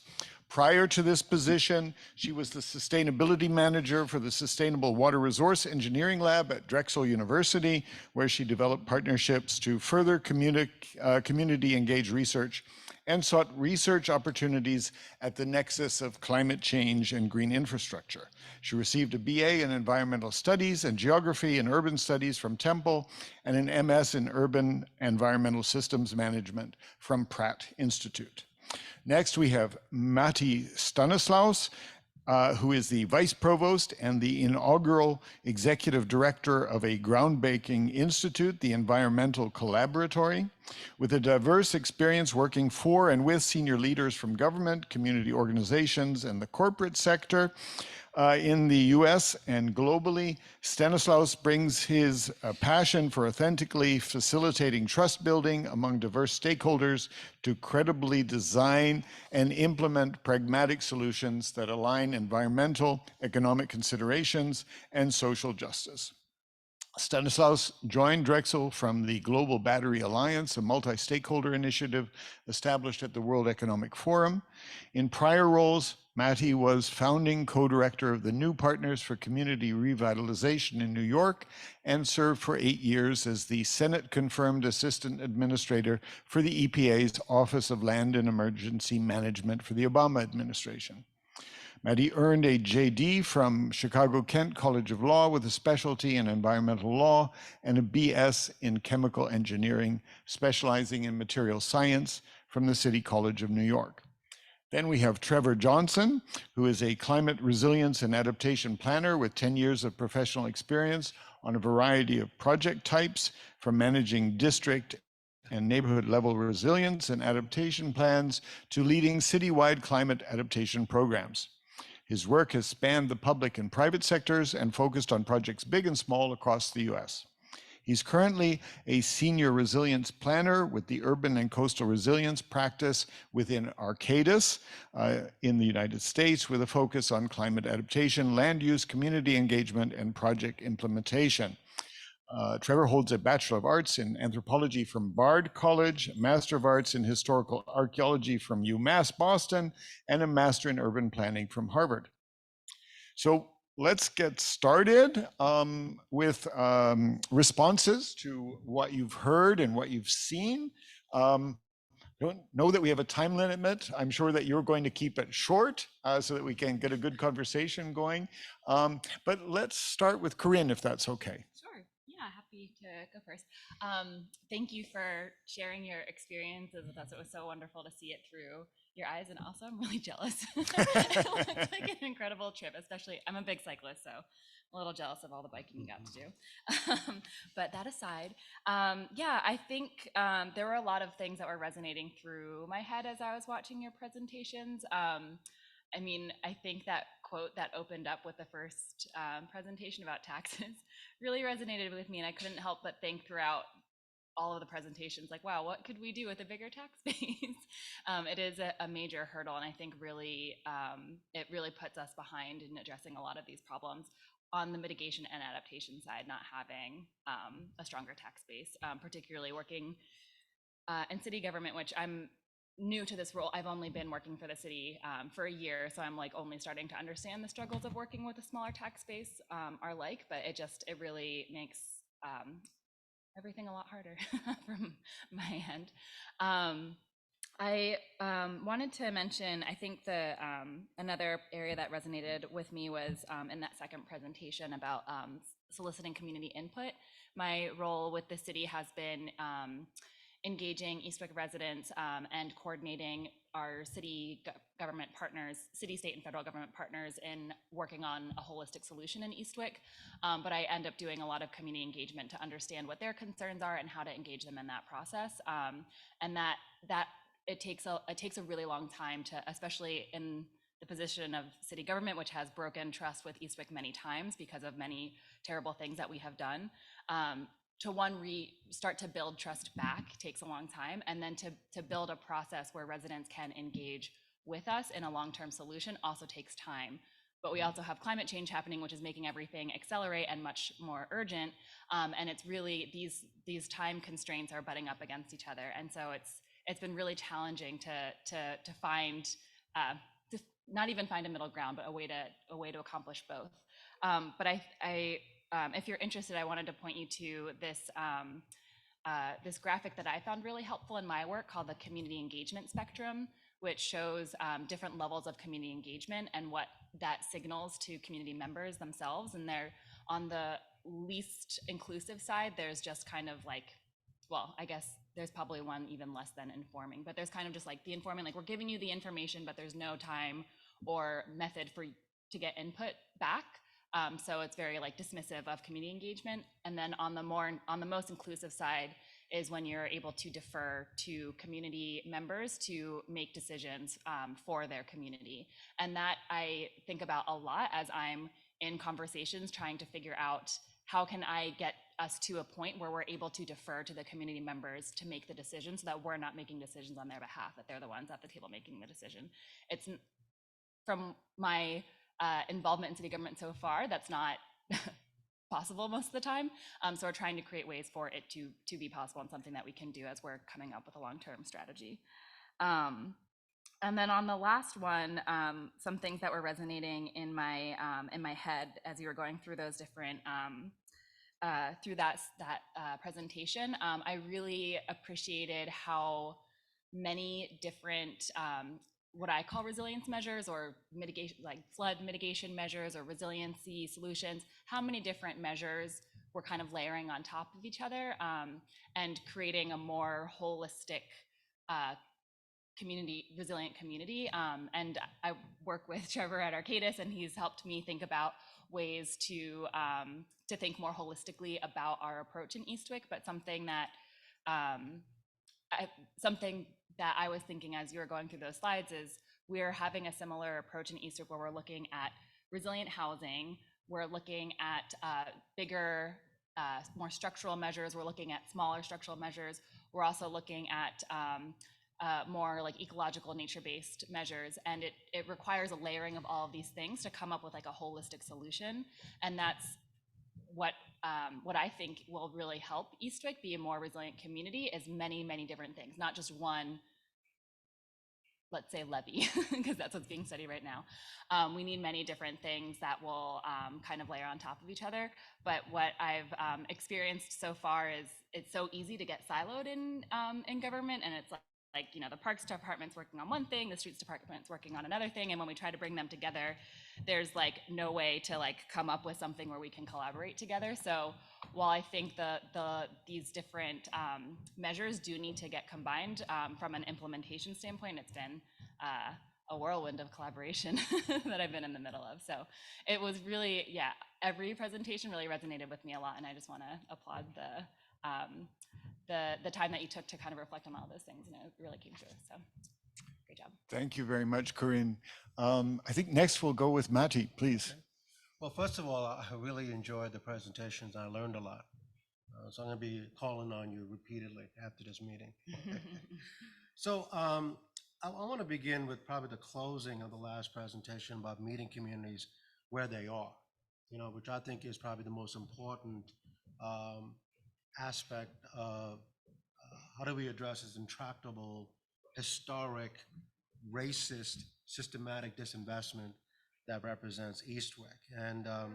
Prior to this position, she was the sustainability manager for the Sustainable Water Resource Engineering Lab at Drexel University, where she developed partnerships to further community-engaged research and sought research opportunities at the nexus of climate change and green infrastructure. She received a BA in Environmental Studies and Geography and Urban Studies from Temple and an MS in Urban Environmental Systems Management from Pratt Institute. Next, we have Matti Stanislaus, who is the Vice Provost and the inaugural Executive Director of a groundbreaking institute, the Environmental Collaboratory. With a diverse experience working for and with senior leaders from government, community organizations, and the corporate sector, in the US and globally, Stanislaus brings his passion for authentically facilitating trust building among diverse stakeholders to credibly design and implement pragmatic solutions that align environmental, economic considerations, and social justice. Stanislaus joined Drexel from the Global Battery Alliance, a multi-stakeholder initiative established at the World Economic Forum. In prior roles, Matti was founding co-director of the New Partners for Community Revitalization in New York and served for 8 years as the Senate-confirmed assistant administrator for the EPA's Office of Land and Emergency Management for the Obama administration. Matti earned a JD from Chicago-Kent College of Law with a specialty in environmental law and a BS in chemical engineering, specializing in material science from the City College of New York. Then we have Trevor Johnson, who is a climate resilience and adaptation planner with 10 years of professional experience on a variety of project types, from managing district and neighborhood level resilience and adaptation plans to leading citywide climate adaptation programs. His work has spanned the public and private sectors and focused on projects big and small across the US. He's currently a senior resilience planner with the Urban and Coastal Resilience practice within Arcadis in the United States, with a focus on climate adaptation, land use, community engagement, and project implementation. Trevor holds a Bachelor of Arts in Anthropology from Bard College, Master of Arts in Historical Archaeology from UMass Boston, and a Master in Urban Planning from Harvard. So let's get started with responses to what you've heard and what you've seen. I don't know that we have a time limit. I'm sure that you're going to keep it short so that we can get a good conversation going. But let's start with Corinne, if that's okay. Sure. Yeah, happy to go first. Thank you for sharing your experiences with us. It was so wonderful to see it through your eyes, and also I'm really jealous. It looked like an incredible trip, especially I'm a big cyclist, so I'm a little jealous of all the biking you got to do. But that aside, yeah, I think there were a lot of things that were resonating through my head as I was watching your presentations. I mean, I think that quote that opened up with the first presentation about taxes really resonated with me, and I couldn't help but think throughout all of the presentations, like, wow, what could we do with a bigger tax base? It is a major hurdle, and I think really it really puts us behind in addressing a lot of these problems on the mitigation and adaptation side, not having a stronger tax base, particularly working in city government, which I'm new to this role. I've only been working for the city for a year, so I'm like only starting to understand the struggles of working with a smaller tax base are like, but it really makes everything a lot harder from my end. I wanted to mention, I think the another area that resonated with me was in that second presentation about soliciting community input. My role with the city has been engaging Eastwick residents and coordinating our government partners, city, state, and federal government partners in working on a holistic solution in Eastwick. But I end up doing a lot of community engagement to understand what their concerns are and how to engage them in that process. And that it takes a really long time to, especially in the position of city government, which has broken trust with Eastwick many times because of many terrible things that we have done. To start to build trust back takes a long time, and then to build a process where residents can engage with us in a long-term solution also takes time. But we also have climate change happening, which is making everything accelerate and much more urgent. And it's really these time constraints are butting up against each other, and so it's been really challenging to find not even find a middle ground, but a way to accomplish both. But if you're interested, I wanted to point you to this graphic that I found really helpful in my work called the community engagement spectrum, which shows different levels of community engagement and what that signals to community members themselves. And they're on the least inclusive side, there's just kind of like, well, I guess there's probably one even less than informing, but there's kind of just like the informing, like we're giving you the information, but there's no time or method to get input back. So it's very like dismissive of community engagement. And then on the most inclusive side is when you're able to defer to community members to make decisions for their community. And that I think about a lot as I'm in conversations trying to figure out how can I get us to a point where we're able to defer to the community members to make the decision so that we're not making decisions on their behalf, that they're the ones at the table making the decision. It's from my involvement in city government so far, that's not possible most of the time. So we're trying to create ways for it to be possible and something that we can do as we're coming up with a long-term strategy. And then on the last one, some things that were resonating in my head as you were going through those different through that presentation, I really appreciated how many different what I call resilience measures or mitigation, like flood mitigation measures or resiliency solutions, how many different measures we're kind of layering on top of each other and creating a more holistic resilient community. And I work with Trevor at Arcadis, and he's helped me think about ways to think more holistically about our approach in Eastwick. But something that I was thinking as you were going through those slides is we're having a similar approach in Eastwick where we're looking at resilient housing, we're looking at bigger, more structural measures, we're looking at smaller structural measures, we're also looking at more like ecological nature-based measures, and it requires a layering of all of these things to come up with like a holistic solution. And that's what I think will really help Eastwick be a more resilient community is many, many different things, not just one, let's say, levy, because that's what's being studied right now. We need many different things that will kind of layer on top of each other. But what I've experienced so far is it's so easy to get siloed in government, and it's like, you know, the parks department's working on one thing, the streets department's working on another thing, and when we try to bring them together, there's like no way to like come up with something where we can collaborate together. So while I think these different measures do need to get combined from an implementation standpoint, it's been a whirlwind of collaboration that I've been in the middle of. So it was really, yeah, every presentation really resonated with me a lot, and I just want to applaud the time that you took to kind of reflect on all those things, and it really came through. So great job. Thank you very much, Corinne. I think next we'll go with Matti, please. Well, first of all, I really enjoyed the presentations. I learned a lot. So I'm going to be calling on you repeatedly after this meeting. So I want to begin with probably the closing of the last presentation about meeting communities where they are, you know, which I think is probably the most important aspect of how do we address this intractable, historic, racist, systematic disinvestment that represents Eastwick. And I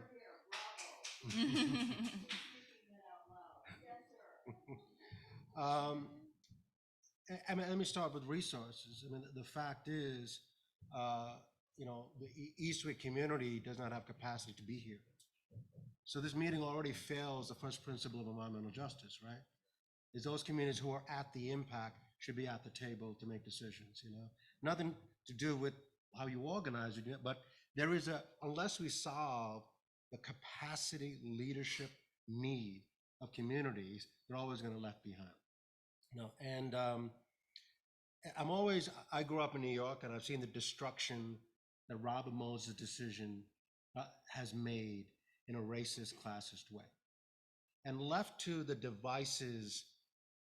mean, let me start with resources. I mean, the fact is, you know, the Eastwick community does not have capacity to be here. So this meeting already fails the first principle of environmental justice, right? is those communities who are at the impact should be at the table to make decisions, you know? Nothing to do with how you organize it, but there is unless we solve the capacity leadership need of communities, they're always going to left behind. You know, and I grew up in New York, and I've seen the destruction that Robert Moses' decision has made in a racist, classist way. And left to the devices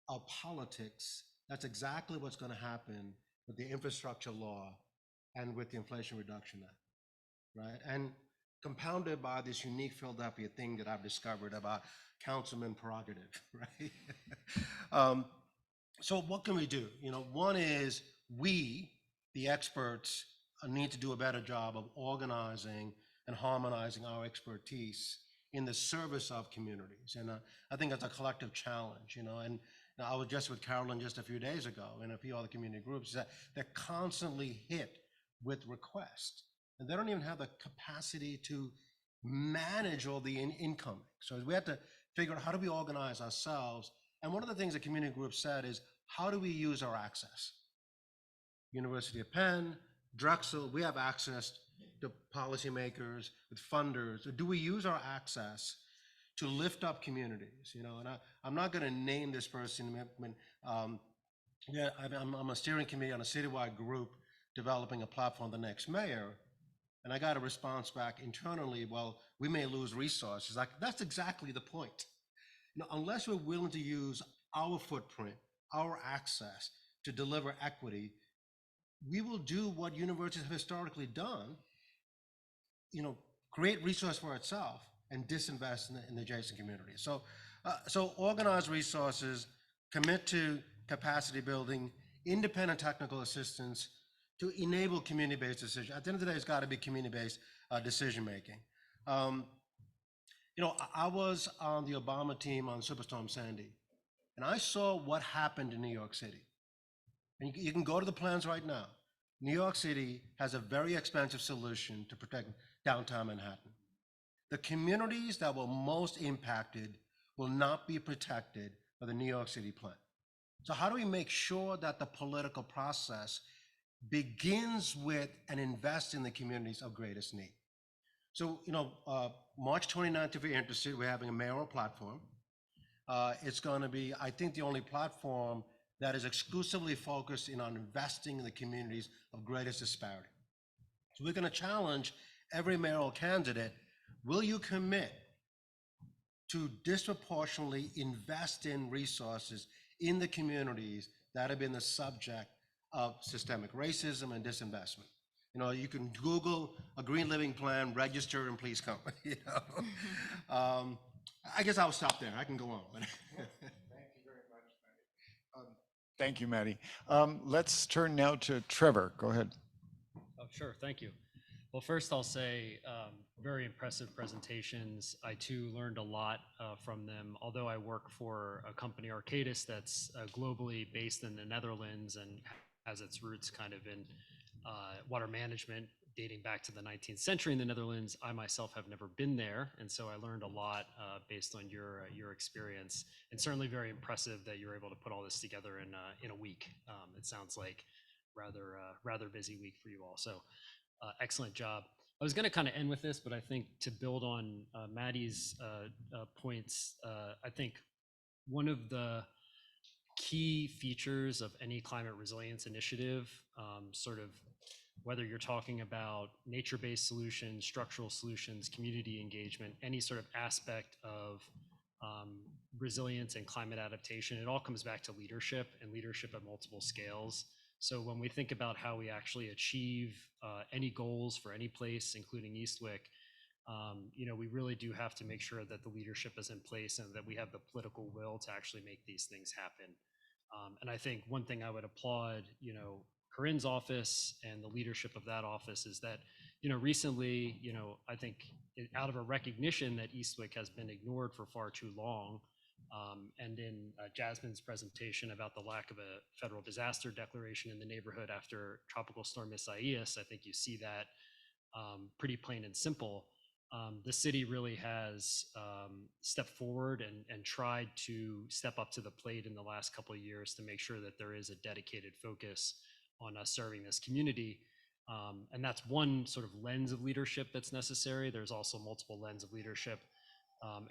of politics, that's exactly what's going to happen with the infrastructure law and with the Inflation Reduction Act, right? And compounded by this unique Philadelphia thing that I've discovered about councilman prerogative, right? So what can we do? You know, one is we, the experts, need to do a better job of organizing and harmonizing our expertise in the service of communities. And I think that's a collective challenge, you know, and I was just with Carolyn just a few days ago and a few other community groups that they're constantly hit with requests, and they don't even have the capacity to manage all the incoming. So we have to figure out how do we organize ourselves. And one of the things the community group said is, how do we use our access? University of Penn, Drexel, we have access to policymakers, with funders. Do we use our access to lift up communities? You know, and I'm not going to name this person. I'm a steering committee on a citywide group developing a platform, the next mayor, and I got a response back internally, well, we may lose resources. Like, that's exactly the point. You know, unless we're willing to use our footprint, our access to deliver equity, we will do what universities have historically done, you know, create resource for itself and disinvest in the adjacent community. So, so organize resources, commit to capacity building, independent technical assistance to enable community-based decision. At the end of the day, it's got to be community-based decision-making. You know, I was on the Obama team on Superstorm Sandy, and I saw what happened in New York City. And you can go to the plans right now. New York City has a very expensive solution to protect downtown Manhattan. The communities that were most impacted will not be protected by the New York City plan. So how do we make sure that the political process begins with and invests in the communities of greatest need? So, you know, March 29th, if you're interested, we're having a mayoral platform. It's going to be, I think, the only platform that is exclusively focused in on investing in the communities of greatest disparity. So we're going to challenge every mayoral candidate, will you commit to disproportionately invest in resources in the communities that have been the subject of systemic racism and disinvestment? You know, you can Google a Green Living Plan, register, and please come. You know, I guess I'll stop there. I can go on. But Thank you very much, Maddie. Thank you, Maddie. Let's turn now to Trevor. Go ahead. Oh, sure. Thank you. Well, first I'll say very impressive presentations. I too learned a lot from them. Although I work for a company, Arcadis, that's globally based in the Netherlands and has its roots kind of in water management dating back to the 19th century in the Netherlands. I myself have never been there, and so I learned a lot based on your experience. And certainly very impressive that you're able to put all this together in a week. It sounds like rather busy week for you all. So excellent job. I was going to kind of end with this, but I think to build on Maddie's points, I think one of the key features of any climate resilience initiative, sort of whether you're talking about nature-based solutions, structural solutions, community engagement, any sort of aspect of resilience and climate adaptation, it all comes back to leadership and leadership at multiple scales. So when we think about how we actually achieve any goals for any place, including Eastwick, you know, we really do have to make sure that the leadership is in place and that we have the political will to actually make these things happen. And I think one thing I would applaud, you know, Corinne's office and the leadership of that office is that, you know, recently, you know, I think out of a recognition that Eastwick has been ignored for far too long, and in Jasmine's presentation about the lack of a federal disaster declaration in the neighborhood after Tropical Storm Isaias, I think you see that pretty plain and simple. the city really has stepped forward and tried to step up to the plate in the last couple of years to make sure that there is a dedicated focus on us serving this community. And that's one sort of lens of leadership that's necessary. There's also multiple lens of leadership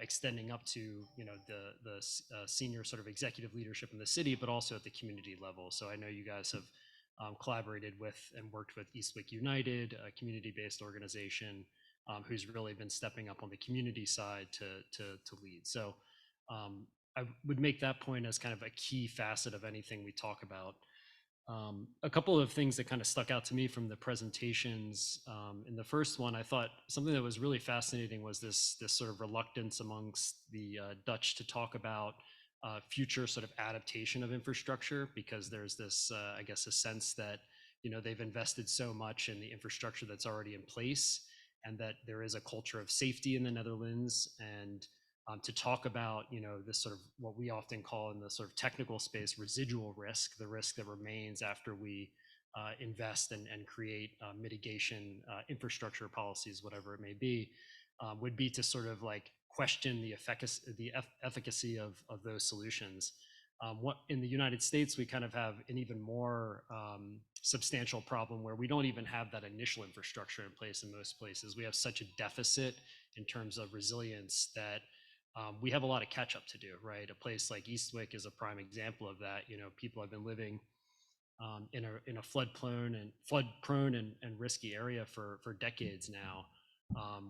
extending up to the senior sort of executive leadership in the city, but also at the community level. So I know you guys have collaborated with and worked with Eastwick United, a community-based organization who's really been stepping up on the community side to lead. So I would make that point as kind of a key facet of anything we talk about. A couple of things that kind of stuck out to me from the presentations. In the first one, I thought something that was really fascinating was this sort of reluctance amongst the Dutch to talk about future sort of adaptation of infrastructure, because there's this, I guess, a sense that they've invested so much in the infrastructure that's already in place, and that there is a culture of safety in the Netherlands. And to talk about this sort of what we often call in the sort of technical space residual risk, the risk that remains after we invest and create mitigation infrastructure policies, whatever it may be, would be to sort of like question the efficacy of those solutions. What in the United States, we kind of have an even more substantial problem where we don't even have that initial infrastructure in place in most places. We have such a deficit in terms of resilience that we have a lot of catch up to do, right? A place like Eastwick is a prime example of that. People have been living in a flood prone and risky area for decades now,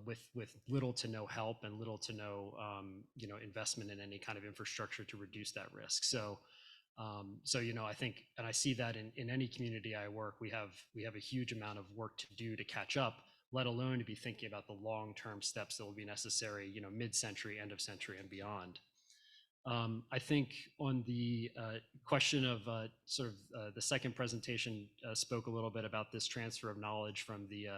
with little to no help and little to no investment in any kind of infrastructure to reduce that risk. So I think, and I see that in any community I work, we have a huge amount of work to do to catch up, let alone to be thinking about the long-term steps that will be necessary, mid-century, end of century, and beyond. I think on the question of the second presentation spoke a little bit about this transfer of knowledge from the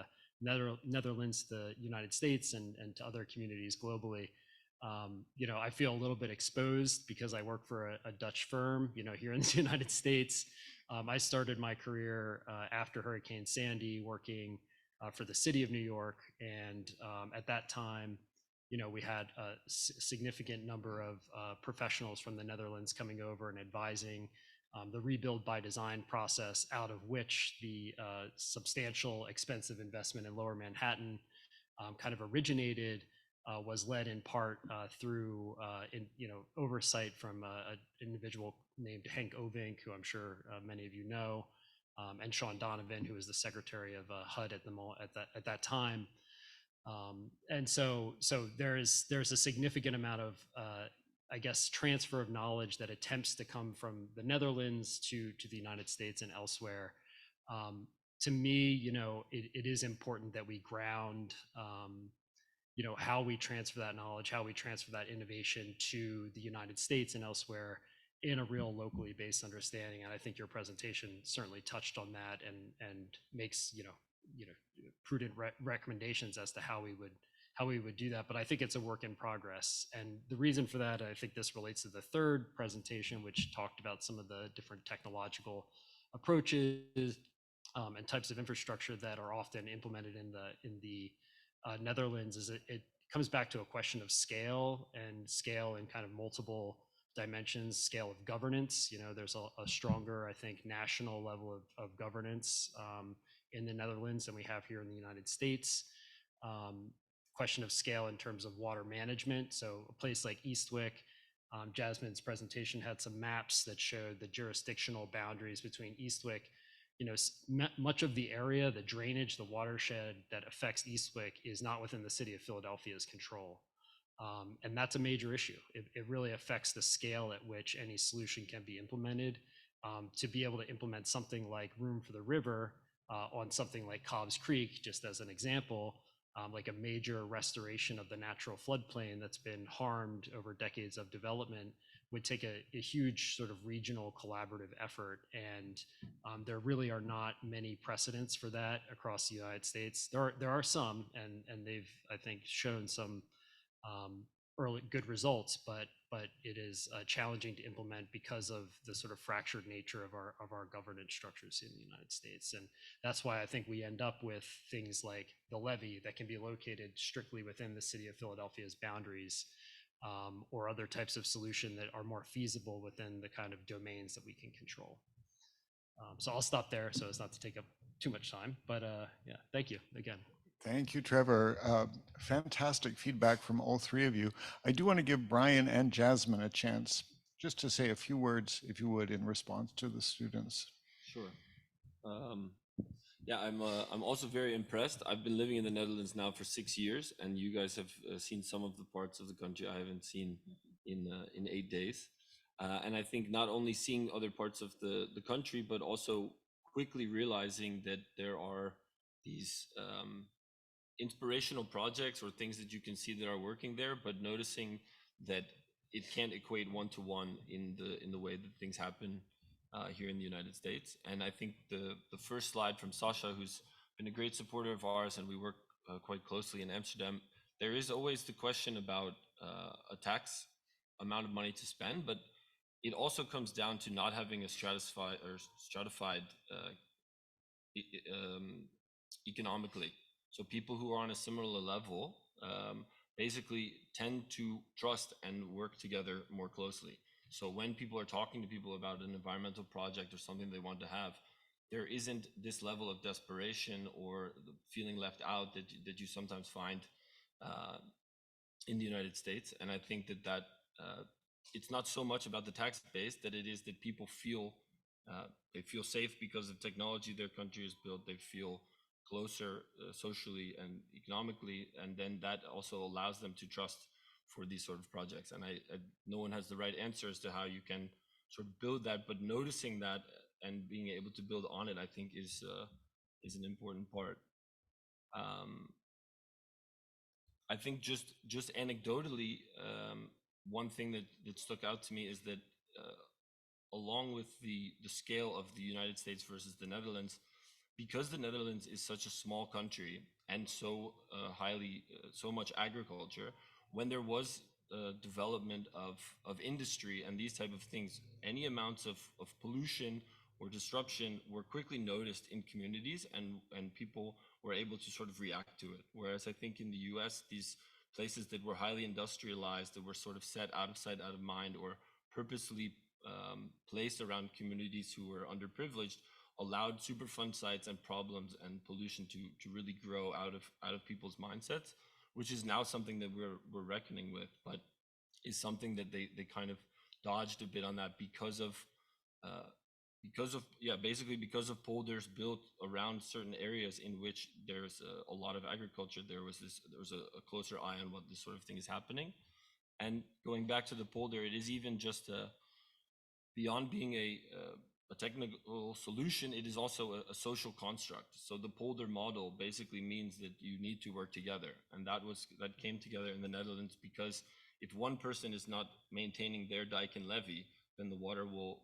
Netherlands to the United States and to other communities globally. I feel a little bit exposed because I work for a Dutch firm, here in the United States. I started my career after Hurricane Sandy working for the city of New York. And at that time, we had a significant number of professionals from the Netherlands coming over and advising the rebuild by design process, out of which the substantial expensive investment in Lower Manhattan kind of originated, was led in part through oversight from an individual named Henk Ovink, who I'm sure many of you know, and Sean Donovan, who was the secretary of HUD at that time. And so there's a significant amount of I guess transfer of knowledge that attempts to come from the Netherlands to the United States and elsewhere. To me, it is important that we ground how we transfer that knowledge, how we transfer that innovation to the United States and elsewhere in a real locally based understanding. And I think your presentation certainly touched on that and makes prudent recommendations as to how we would do that. But I think it's a work in progress. And the reason for that, I think this relates to the third presentation, which talked about some of the different technological approaches and types of infrastructure that are often implemented in the Netherlands. Is it comes back to a question of scale in kind of multiple dimensions, scale of governance. There's a stronger, I think, national level of governance in the Netherlands than we have here in the United States. Question of scale in terms of water management. So a place like Eastwick, Jasmine's presentation had some maps that showed the jurisdictional boundaries between Eastwick. Much of the area, the drainage, the watershed that affects Eastwick is not within the city of Philadelphia's control. And that's a major issue. It really affects the scale at which any solution can be implemented. To be able to implement something like Room for the River on something like Cobb's Creek, just as an example, like a major restoration of the natural floodplain that's been harmed over decades of development, would take a huge sort of regional collaborative effort. And there really are not many precedents for that across the United States. There are some, and they've, I think, shown some early good results, but it is challenging to implement because of the sort of fractured nature of our governance structures in the United States. And that's why I think we end up with things like the levy that can be located strictly within the city of Philadelphia's boundaries, or other types of solution that are more feasible within the kind of domains that we can control. So I'll stop there so as not to take up too much time, but yeah, thank you again. Thank you, Trevor. Fantastic feedback from all three of you. I do want to give Brian and Jasmine a chance just to say a few words, if you would, in response to the students. Sure. Yeah, I'm also very impressed. I've been living in the Netherlands now for 6 years, and you guys have seen some of the parts of the country I haven't seen in 8 days. And I think not only seeing other parts of the country, but also quickly realizing that there are these inspirational projects or things that you can see that are working there, but noticing that it can't equate one-to-one in the way that things happen here in the United States. And I think the first slide from Sasha, who's been a great supporter of ours, and we work quite closely in Amsterdam, there is always the question about a tax amount of money to spend, but it also comes down to not having a stratified economically. So people who are on a similar level basically tend to trust and work together more closely. So when people are talking to people about an environmental project or something they want to have, there isn't this level of desperation or the feeling left out that you sometimes find in the United States. And I think that it's not so much about the tax base that it is that people feel they feel safe because of technology their country has built. They feel closer socially and economically, and then that also allows them to trust for these sort of projects. And no one has the right answer as to how you can sort of build that, but noticing that and being able to build on it, I think is an important part. I think just anecdotally, one thing that stuck out to me is that along with the scale of the United States versus the Netherlands, because the Netherlands is such a small country and so so much agriculture, when there was development of industry and these type of things, any amounts of pollution or disruption were quickly noticed in communities, and people were able to sort of react to it. Whereas I think in the US, these places that were highly industrialized, that were sort of set out of sight, out of mind, or purposely placed around communities who were underprivileged, allowed Superfund sites and problems and pollution to really grow out of people's mindsets, which is now something that we're reckoning with, but is something that they kind of dodged a bit on that because of basically because of polders built around certain areas in which there's a lot of agriculture. There was a closer eye on what this sort of thing is happening. And going back to the polder, it is even just beyond being a technical solution, it is also a social construct. So the polder model basically means that you need to work together, and that came together in the Netherlands, because if one person is not maintaining their dike and levee, then the water will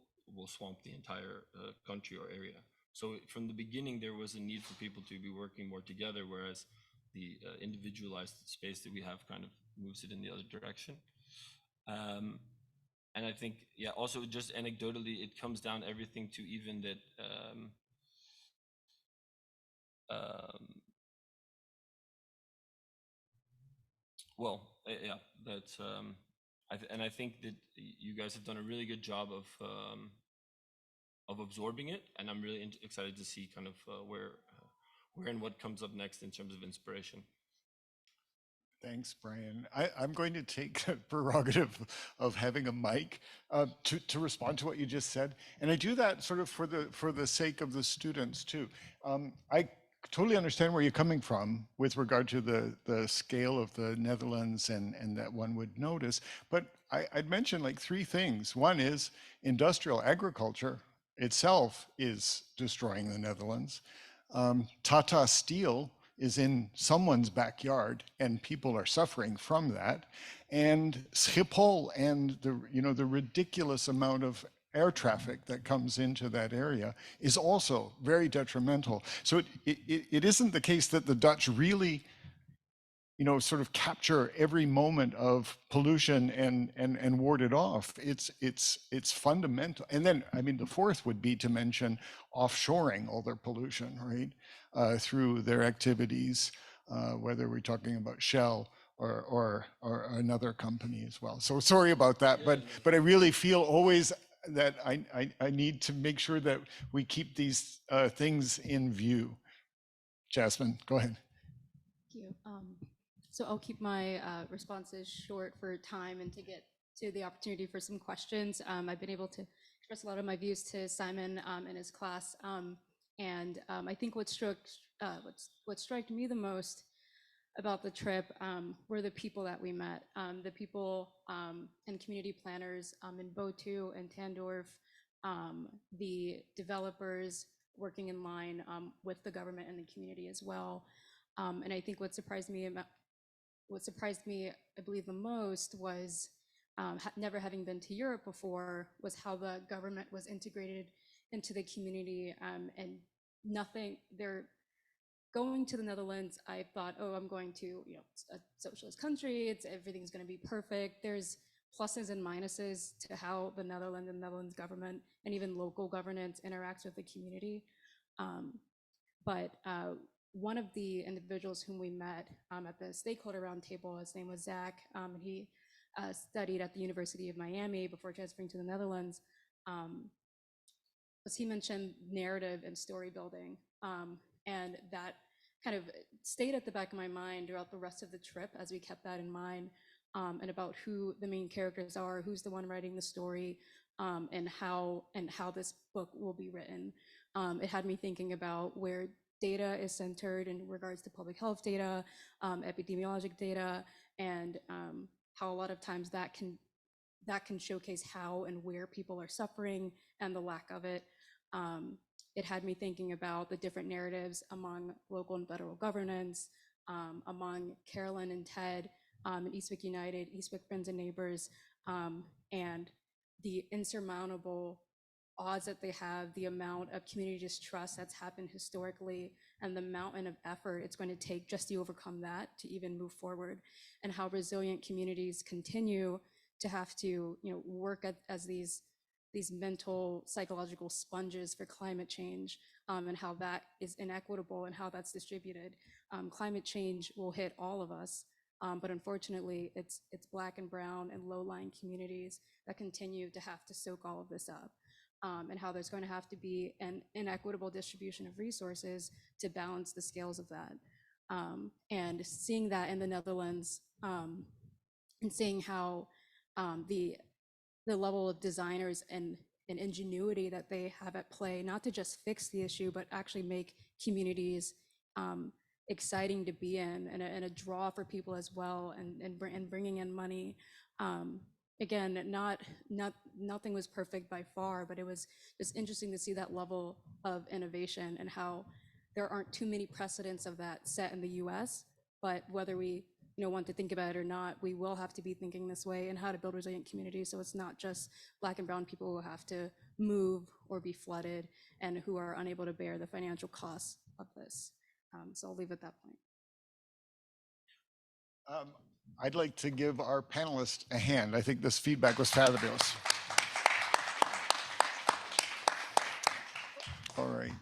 swamp the entire country or area. So from the beginning, there was a need for people to be working more together, whereas the individualized space that we have kind of moves it in the other direction. And I think, yeah, also just anecdotally, it comes down everything to even that yeah, that's and I think that you guys have done a really good job of absorbing it, and I'm really excited to see kind of where and what comes up next in terms of inspiration. Thanks, Brian. I'm going to take the prerogative of having a mic to respond to what you just said, and I do that sort of for the sake of the students too. I totally understand where you're coming from with regard to the scale of the Netherlands and that one would notice, but I'd mention like three things. One is industrial agriculture itself is destroying the Netherlands. Tata Steel is in someone's backyard, and people are suffering from that. And Schiphol and the ridiculous amount of air traffic that comes into that area is also very detrimental. So it isn't the case that the Dutch really sort of capture every moment of pollution and ward it off. It's fundamental. And then, I mean, the fourth would be to mention offshoring all their pollution, right, through their activities, whether we're talking about Shell or another company as well. So sorry about that, but I really feel always that I need to make sure that we keep these things in view. Jasmine, go ahead. Thank you. So I'll keep my responses short for time and to get to the opportunity for some questions. I've been able to express a lot of my views to Simon and his class. And I think what struck me the most about the trip were the people that we met, the people and community planners in Botu and Tandorf, the developers working in line with the government and the community as well. And I think what surprised me, I believe, the most was never having been to Europe before, was how the government was integrated into the community and nothing. They're going to the Netherlands. I thought, oh, I'm going to a socialist country. Everything's going to be perfect. There's pluses and minuses to how the Netherlands and Netherlands government and even local governance interacts with the community. But one of the individuals whom we met at the stakeholder roundtable, his name was Zach, and he studied at the University of Miami before transferring to the Netherlands. As he mentioned, narrative and story building, and that kind of stayed at the back of my mind throughout the rest of the trip as we kept that in mind, and about who the main characters are, who's the one writing the story, and how this book will be written. It had me thinking about where data is centered in regards to public health data, epidemiologic data, and how a lot of times that can showcase how and where people are suffering and the lack of it. It had me thinking about the different narratives among local and federal governance, among Carolyn and Ted, and Eastwick United, Eastwick Friends and Neighbors, and the insurmountable odds that they have, the amount of community distrust that's happened historically, and the mountain of effort it's going to take just to overcome that to even move forward, and how resilient communities continue to have to work as these mental psychological sponges for climate change, and how that is inequitable and how that's distributed. Climate change will hit all of us, but unfortunately it's Black and brown and low-lying communities that continue to have to soak all of this up. And how there's going to have to be an inequitable distribution of resources to balance the scales of that. And seeing that in the Netherlands, and seeing how the level of designers and ingenuity that they have at play, not to just fix the issue, but actually make communities exciting to be in, and a draw for people as well, and bringing in money. Again, nothing was perfect by far, but it was just interesting to see that level of innovation and how there aren't too many precedents of that set in the US, but whether we want to think about it or not, we will have to be thinking this way and how to build resilient communities. So it's not just Black and brown people who have to move or be flooded and who are unable to bear the financial costs of this. So I'll leave it at that point. I'd like to give our panelists a hand. I think this feedback was fabulous. All right.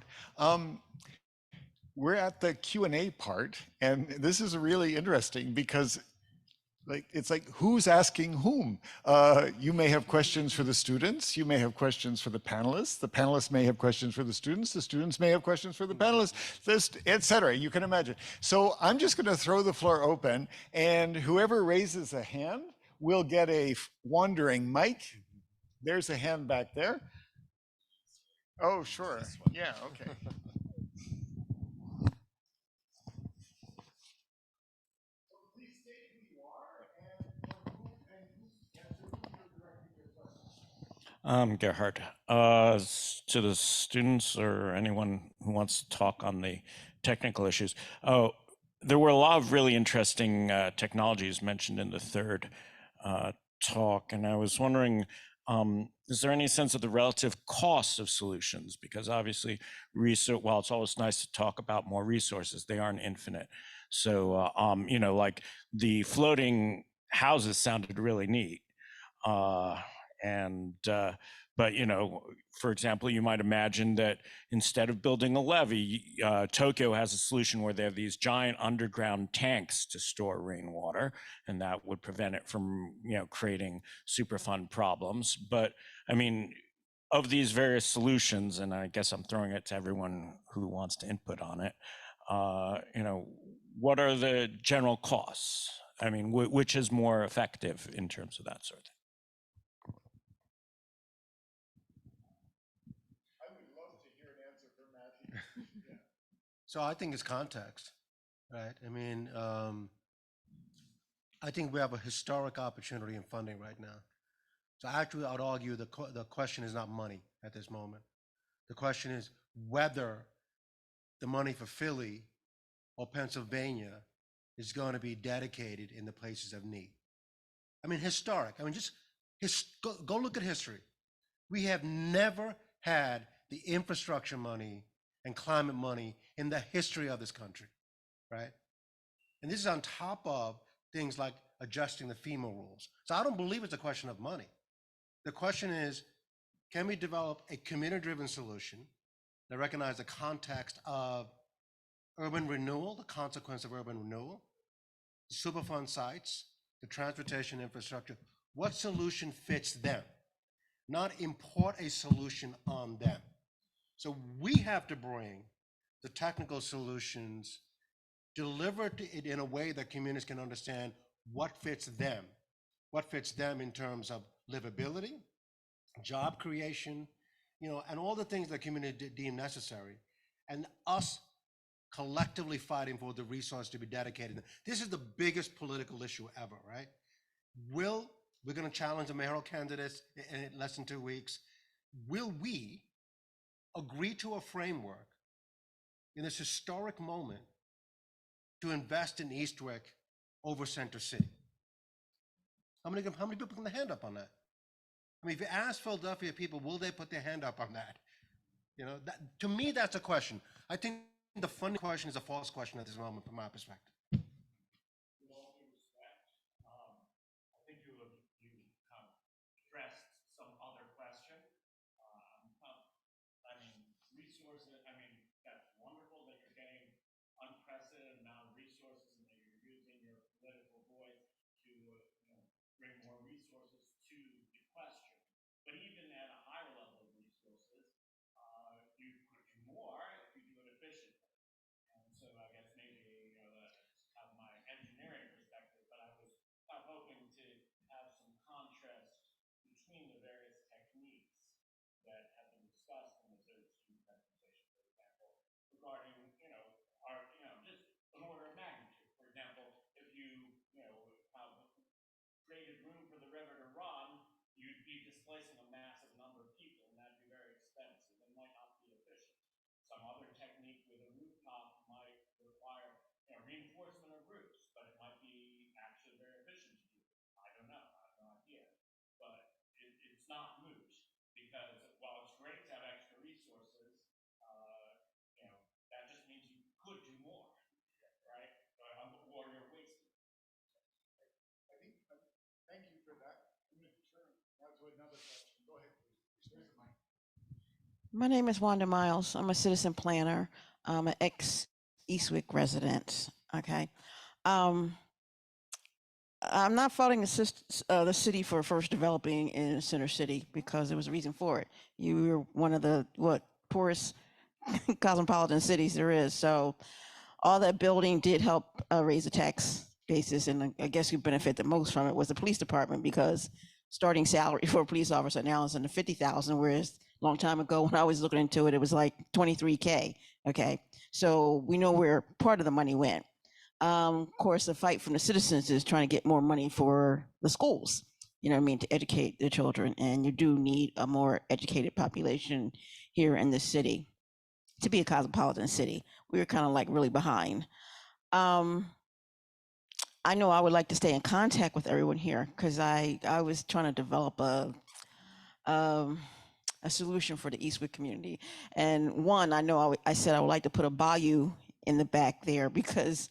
We're at the Q&A part, and this is really interesting because it's like who's asking whom? You may have questions for the students, you may have questions for the panelists may have questions for the students may have questions for the panelists, etc. You can imagine. So I'm just going to throw the floor open, and whoever raises a hand will get a wandering mic. There's a hand back there. Oh, sure. Yeah, okay. Gerhard. To the students or anyone who wants to talk on the technical issues, there were a lot of really interesting technologies mentioned in the third talk, and I was wondering, is there any sense of the relative cost of solutions? Because obviously, while it's always nice to talk about more resources, they aren't infinite. So, you know, like the floating houses sounded really neat. Uh, and, but, you know, for example, you might imagine that instead of building a levee, Tokyo has a solution where they have these giant underground tanks to store rainwater, and that would prevent it from, you know, creating Superfund problems. But I mean, of these various solutions, and I guess I'm throwing it to everyone who wants to input on it, you know, what are the general costs? I mean, which is more effective in terms of that sort of thing? I would love to hear an answer from Matthew. Yeah. So I think it's context, right? I mean, I think we have a historic opportunity in funding right now. So actually, I'd argue the question is not money at this moment. The question is whether the money for Philly or Pennsylvania is going to be dedicated in the places of need. I mean, historic. I mean, just go look at history. We have never had the infrastructure money and climate money in the history of this country, right? And this is on top of things like adjusting the FEMA rules. So I don't believe it's a question of money. The question is, can we develop a community-driven solution that recognizes the context of urban renewal, the consequence of urban renewal, Superfund sites, the transportation infrastructure? What solution fits them? Not import a solution on them. So we have to bring the technical solutions, deliver it in a way that communities can understand what fits them in terms of livability, job creation, you know, and all the things that community deem necessary, and us collectively fighting for the resource to be dedicated. This is the biggest political issue ever, right? We're going to challenge the mayoral candidates in less than 2 weeks. Will we agree to a framework in this historic moment to invest in Eastwick over Center City? How many people put their hand up on that? I mean, if you ask Philadelphia people, will they put their hand up on that? You know, to me, that's a question. I think the funding question is a false question at this moment from my perspective. With all due respect, I think you kind of addressed some other question. I mean, resources, I mean, that's wonderful that you're getting unprecedented amount of resources and that you're using your political voice to bring more resources to the question. But even at a higher level of resources, you could do more if you do it efficiently. And so I guess maybe that's kind of my engineering perspective, but I was kind of hoping to have some contrast between the various techniques that have been discussed in the third student presentation, for example, regarding, just an order of magnitude. For example, if you, have created room for the river to run, you'd be displacing a massive number of people, and that'd be very expensive and might not be efficient. Some other technique with a rooftop might require reinforcement of roofs, but it might be actually very efficient to do. I don't know. I have no idea. But it's not moot, because while it's great to have extra resources, that just means you could do more, right? Or you're wasting. Thank you for that. I'm going to turn now to another question. Go ahead, please. There's the mic. My name is Wanda Miles. I'm a citizen planner. I'm an ex-Eastwick resident. Okay. I'm not faulting the city for first developing in Center City because there was a reason for it. You were one of the poorest cosmopolitan cities there is. So all that building did help raise the tax basis, and I guess who benefited the most from it was the police department, because starting salary for a police officer now is in the 50,000, whereas a long time ago when I was looking into it, it was like 23K. Okay, so we know where part of the money went. Of course, the fight from the citizens is trying to get more money for the schools, you know what I mean, to educate the children. And you do need a more educated population here in the city to be a cosmopolitan city. We were kind of like really behind. I know I would like to stay in contact with everyone here because I was trying to develop a solution for the Eastwood community. And one, I know I said I would like to put a bayou in the back there because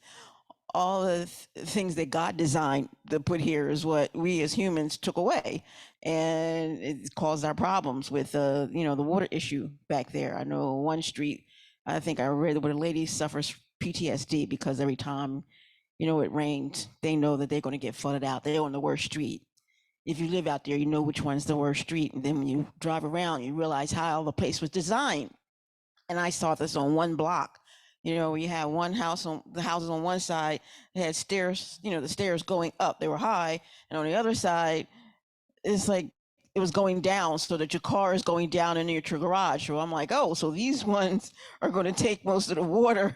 all the things that God designed to put here is what we as humans took away, and it caused our problems with the water issue back there. I know one street, I think I read where the lady suffers PTSD because every time it rains, they know that they're going to get flooded out. They're on the worst street. If you live out there, you know which one's the worst street, and then when you drive around, you realize how the place was designed. And I saw this on one block. You had one house on the houses on one side, they had stairs, the stairs going up, they were high, and on the other side, it's like it was going down so that your car is going down into your garage. So I'm like, oh, so these ones are going to take most of the water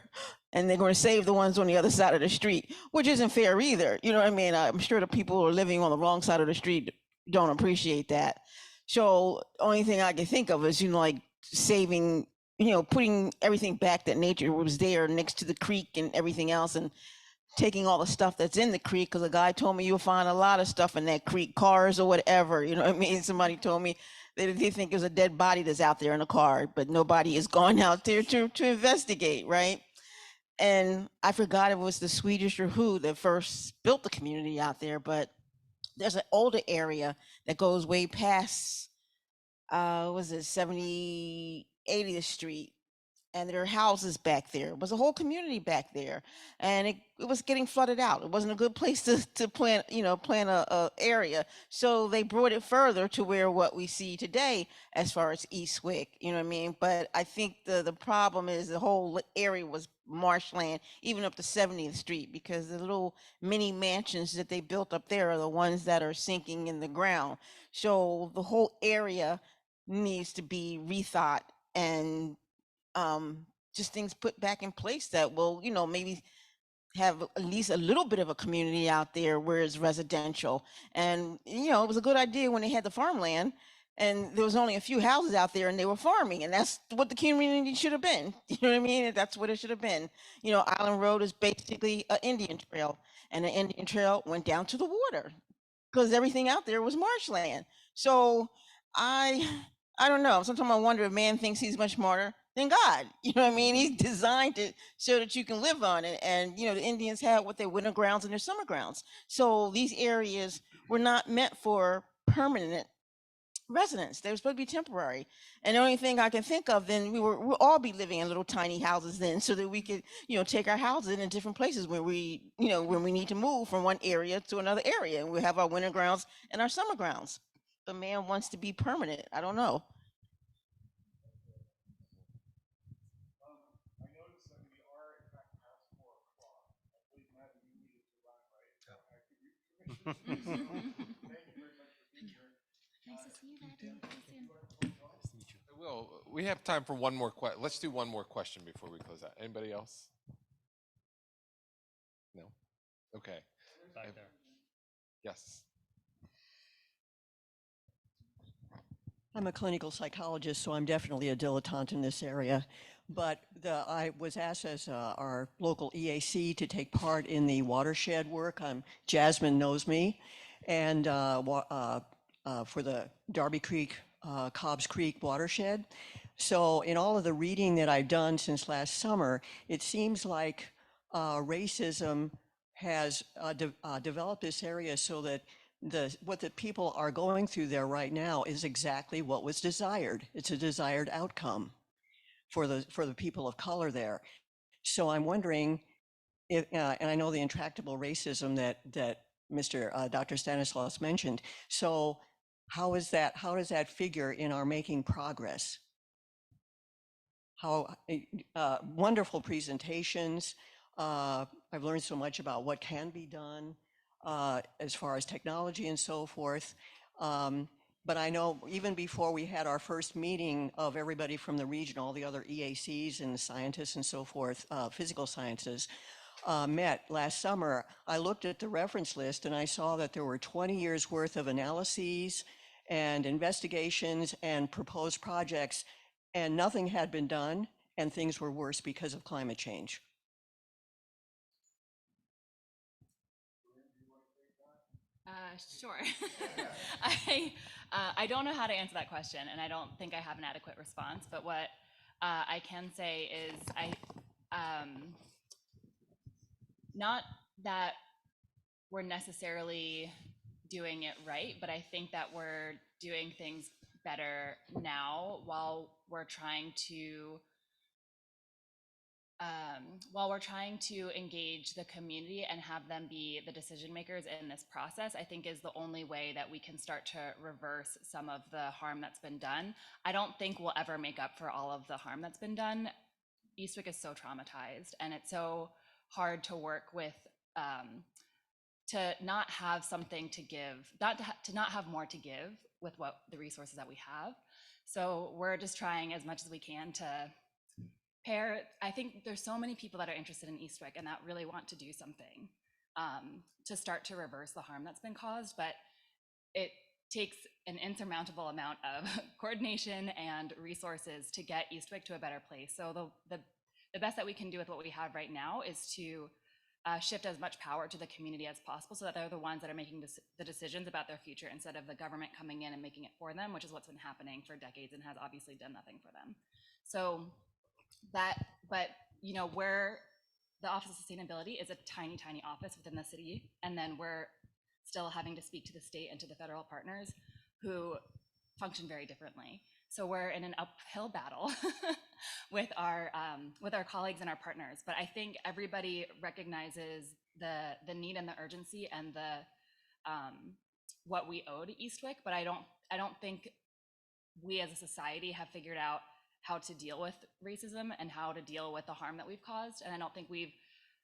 and they're going to save the ones on the other side of the street, which isn't fair either. You know what I mean? I'm sure the people who are living on the wrong side of the street don't appreciate that. So only thing I can think of is, like saving, putting everything back that nature was there next to the creek and everything else, and taking all the stuff that's in the creek, because a guy told me you'll find a lot of stuff in that creek, cars or whatever. You know what I mean? Somebody told me they think there's a dead body that's out there in a car, but nobody has gone out there to investigate, right? And I forgot it was the Swedish or who that first built the community out there, but there's an older area that goes way past, was it 80th Street, and there are houses back there. It was a whole community back there, and it was getting flooded out. It wasn't a good place to plant a area. So they brought it further to where what we see today as far as Eastwick, you know what I mean? But I think the problem is the whole area was marshland, even up to 70th Street, because the little mini mansions that they built up there are the ones that are sinking in the ground. So the whole area needs to be rethought, and just things put back in place that will, maybe have at least a little bit of a community out there where it's residential. And, it was a good idea when they had the farmland and there was only a few houses out there and they were farming, and that's what the community should have been. You know what I mean? That's what it should have been. Island Road is basically an Indian trail, and the Indian trail went down to the water because everything out there was marshland. So I I don't know. Sometimes I wonder if man thinks he's much smarter than God. You know what I mean? He's designed it so that you can live on it. And the Indians had what their winter grounds and their summer grounds. So these areas were not meant for permanent residents. They were supposed to be temporary. And the only thing I can think of then, we'll all be living in little tiny houses then, so that we could, take our houses in different places when when we need to move from one area to another area. And we have our winter grounds and our summer grounds. The man wants to be permanent. I don't know. We have time for one more question. Let's do one more question before we close out. Anybody else? No? Okay. Back there. Yes. I'm a clinical psychologist, so I'm definitely a dilettante in this area. But I was asked as our local EAC to take part in the watershed work. Jasmine knows me, and for the Darby Creek, Cobbs Creek watershed. So in all of the reading that I've done since last summer, it seems like racism has developed this area so that what the people are going through there right now is exactly what was desired. It's a desired outcome for the people of color there. So I'm wondering if, and I know the intractable racism that Dr. Stanislaus mentioned. So how does that figure in our making progress? How wonderful presentations. I've learned so much about what can be done as far as technology and so forth. But I know even before we had our first meeting of everybody from the region, all the other EACs and scientists and so forth, physical sciences, met last summer, I looked at the reference list and I saw that there were 20 years worth of analyses and investigations and proposed projects, and nothing had been done, and things were worse because of climate change. Sure. I don't know how to answer that question, and I don't think I have an adequate response. But what I can say is not that we're necessarily doing it right, but I think that we're doing things better now while we're trying to engage the community and have them be the decision makers in this process, I think is the only way that we can start to reverse some of the harm that's been done. I don't think we'll ever make up for all of the harm that's been done. Eastwick is so traumatized, and it's so hard to work with, to not have something to give, to not have more to give with what the resources that we have. So we're just trying as much as we can to pair. I think there's so many people that are interested in Eastwick and that really want to do something to start to reverse the harm that's been caused, but it takes an insurmountable amount of coordination and resources to get Eastwick to a better place. So the best that we can do with what we have right now is to shift as much power to the community as possible, so that they're the ones that are making the decisions about their future, instead of the government coming in and making it for them, which is what's been happening for decades and has obviously done nothing for them. So but you know, where the Office of Sustainability is a tiny office within the city, and then we're still having to speak to the state and to the federal partners who function very differently. So we're in an uphill battle with our colleagues and our partners. But I think everybody recognizes the need and the urgency and the what we owe to Eastwick. But I don't think we as a society have figured out how to deal with racism and how to deal with the harm that we've caused. And I don't think we've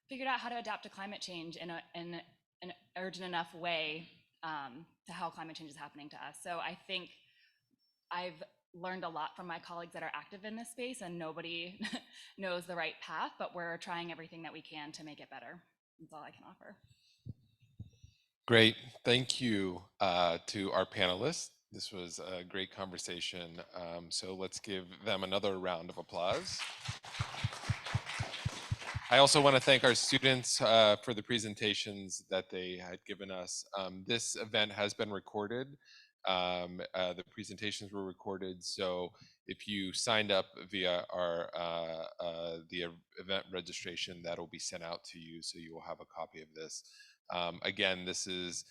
figured out how to adapt to climate change in an urgent enough way to how climate change is happening to us. So I think I've learned a lot from my colleagues that are active in this space, and nobody knows the right path, but we're trying everything that we can to make it better. That's all I can offer. Great. Thank you to our panelists. This was a great conversation. So let's give them another round of applause. I also want to thank our students for the presentations that they had given us. This event has been recorded. The presentations were recorded, so if you signed up via our the event registration, that'll be sent out to you, so you will have a copy of this. Again, this is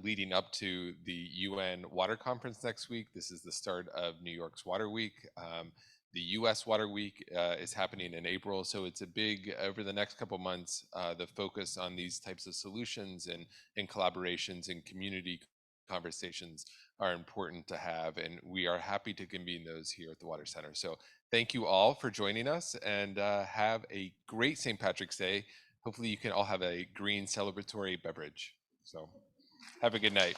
leading up to the UN Water Conference next week. This is the start of New York's Water Week. The US Water Week is happening in April, so it's a big, over the next couple months, the focus on these types of solutions and collaborations and community conversations are important to have, and we are happy to convene those here at the Water Center. So thank you all for joining us, and have a great St. Patrick's Day. Hopefully you can all have a green celebratory beverage. So have a good night.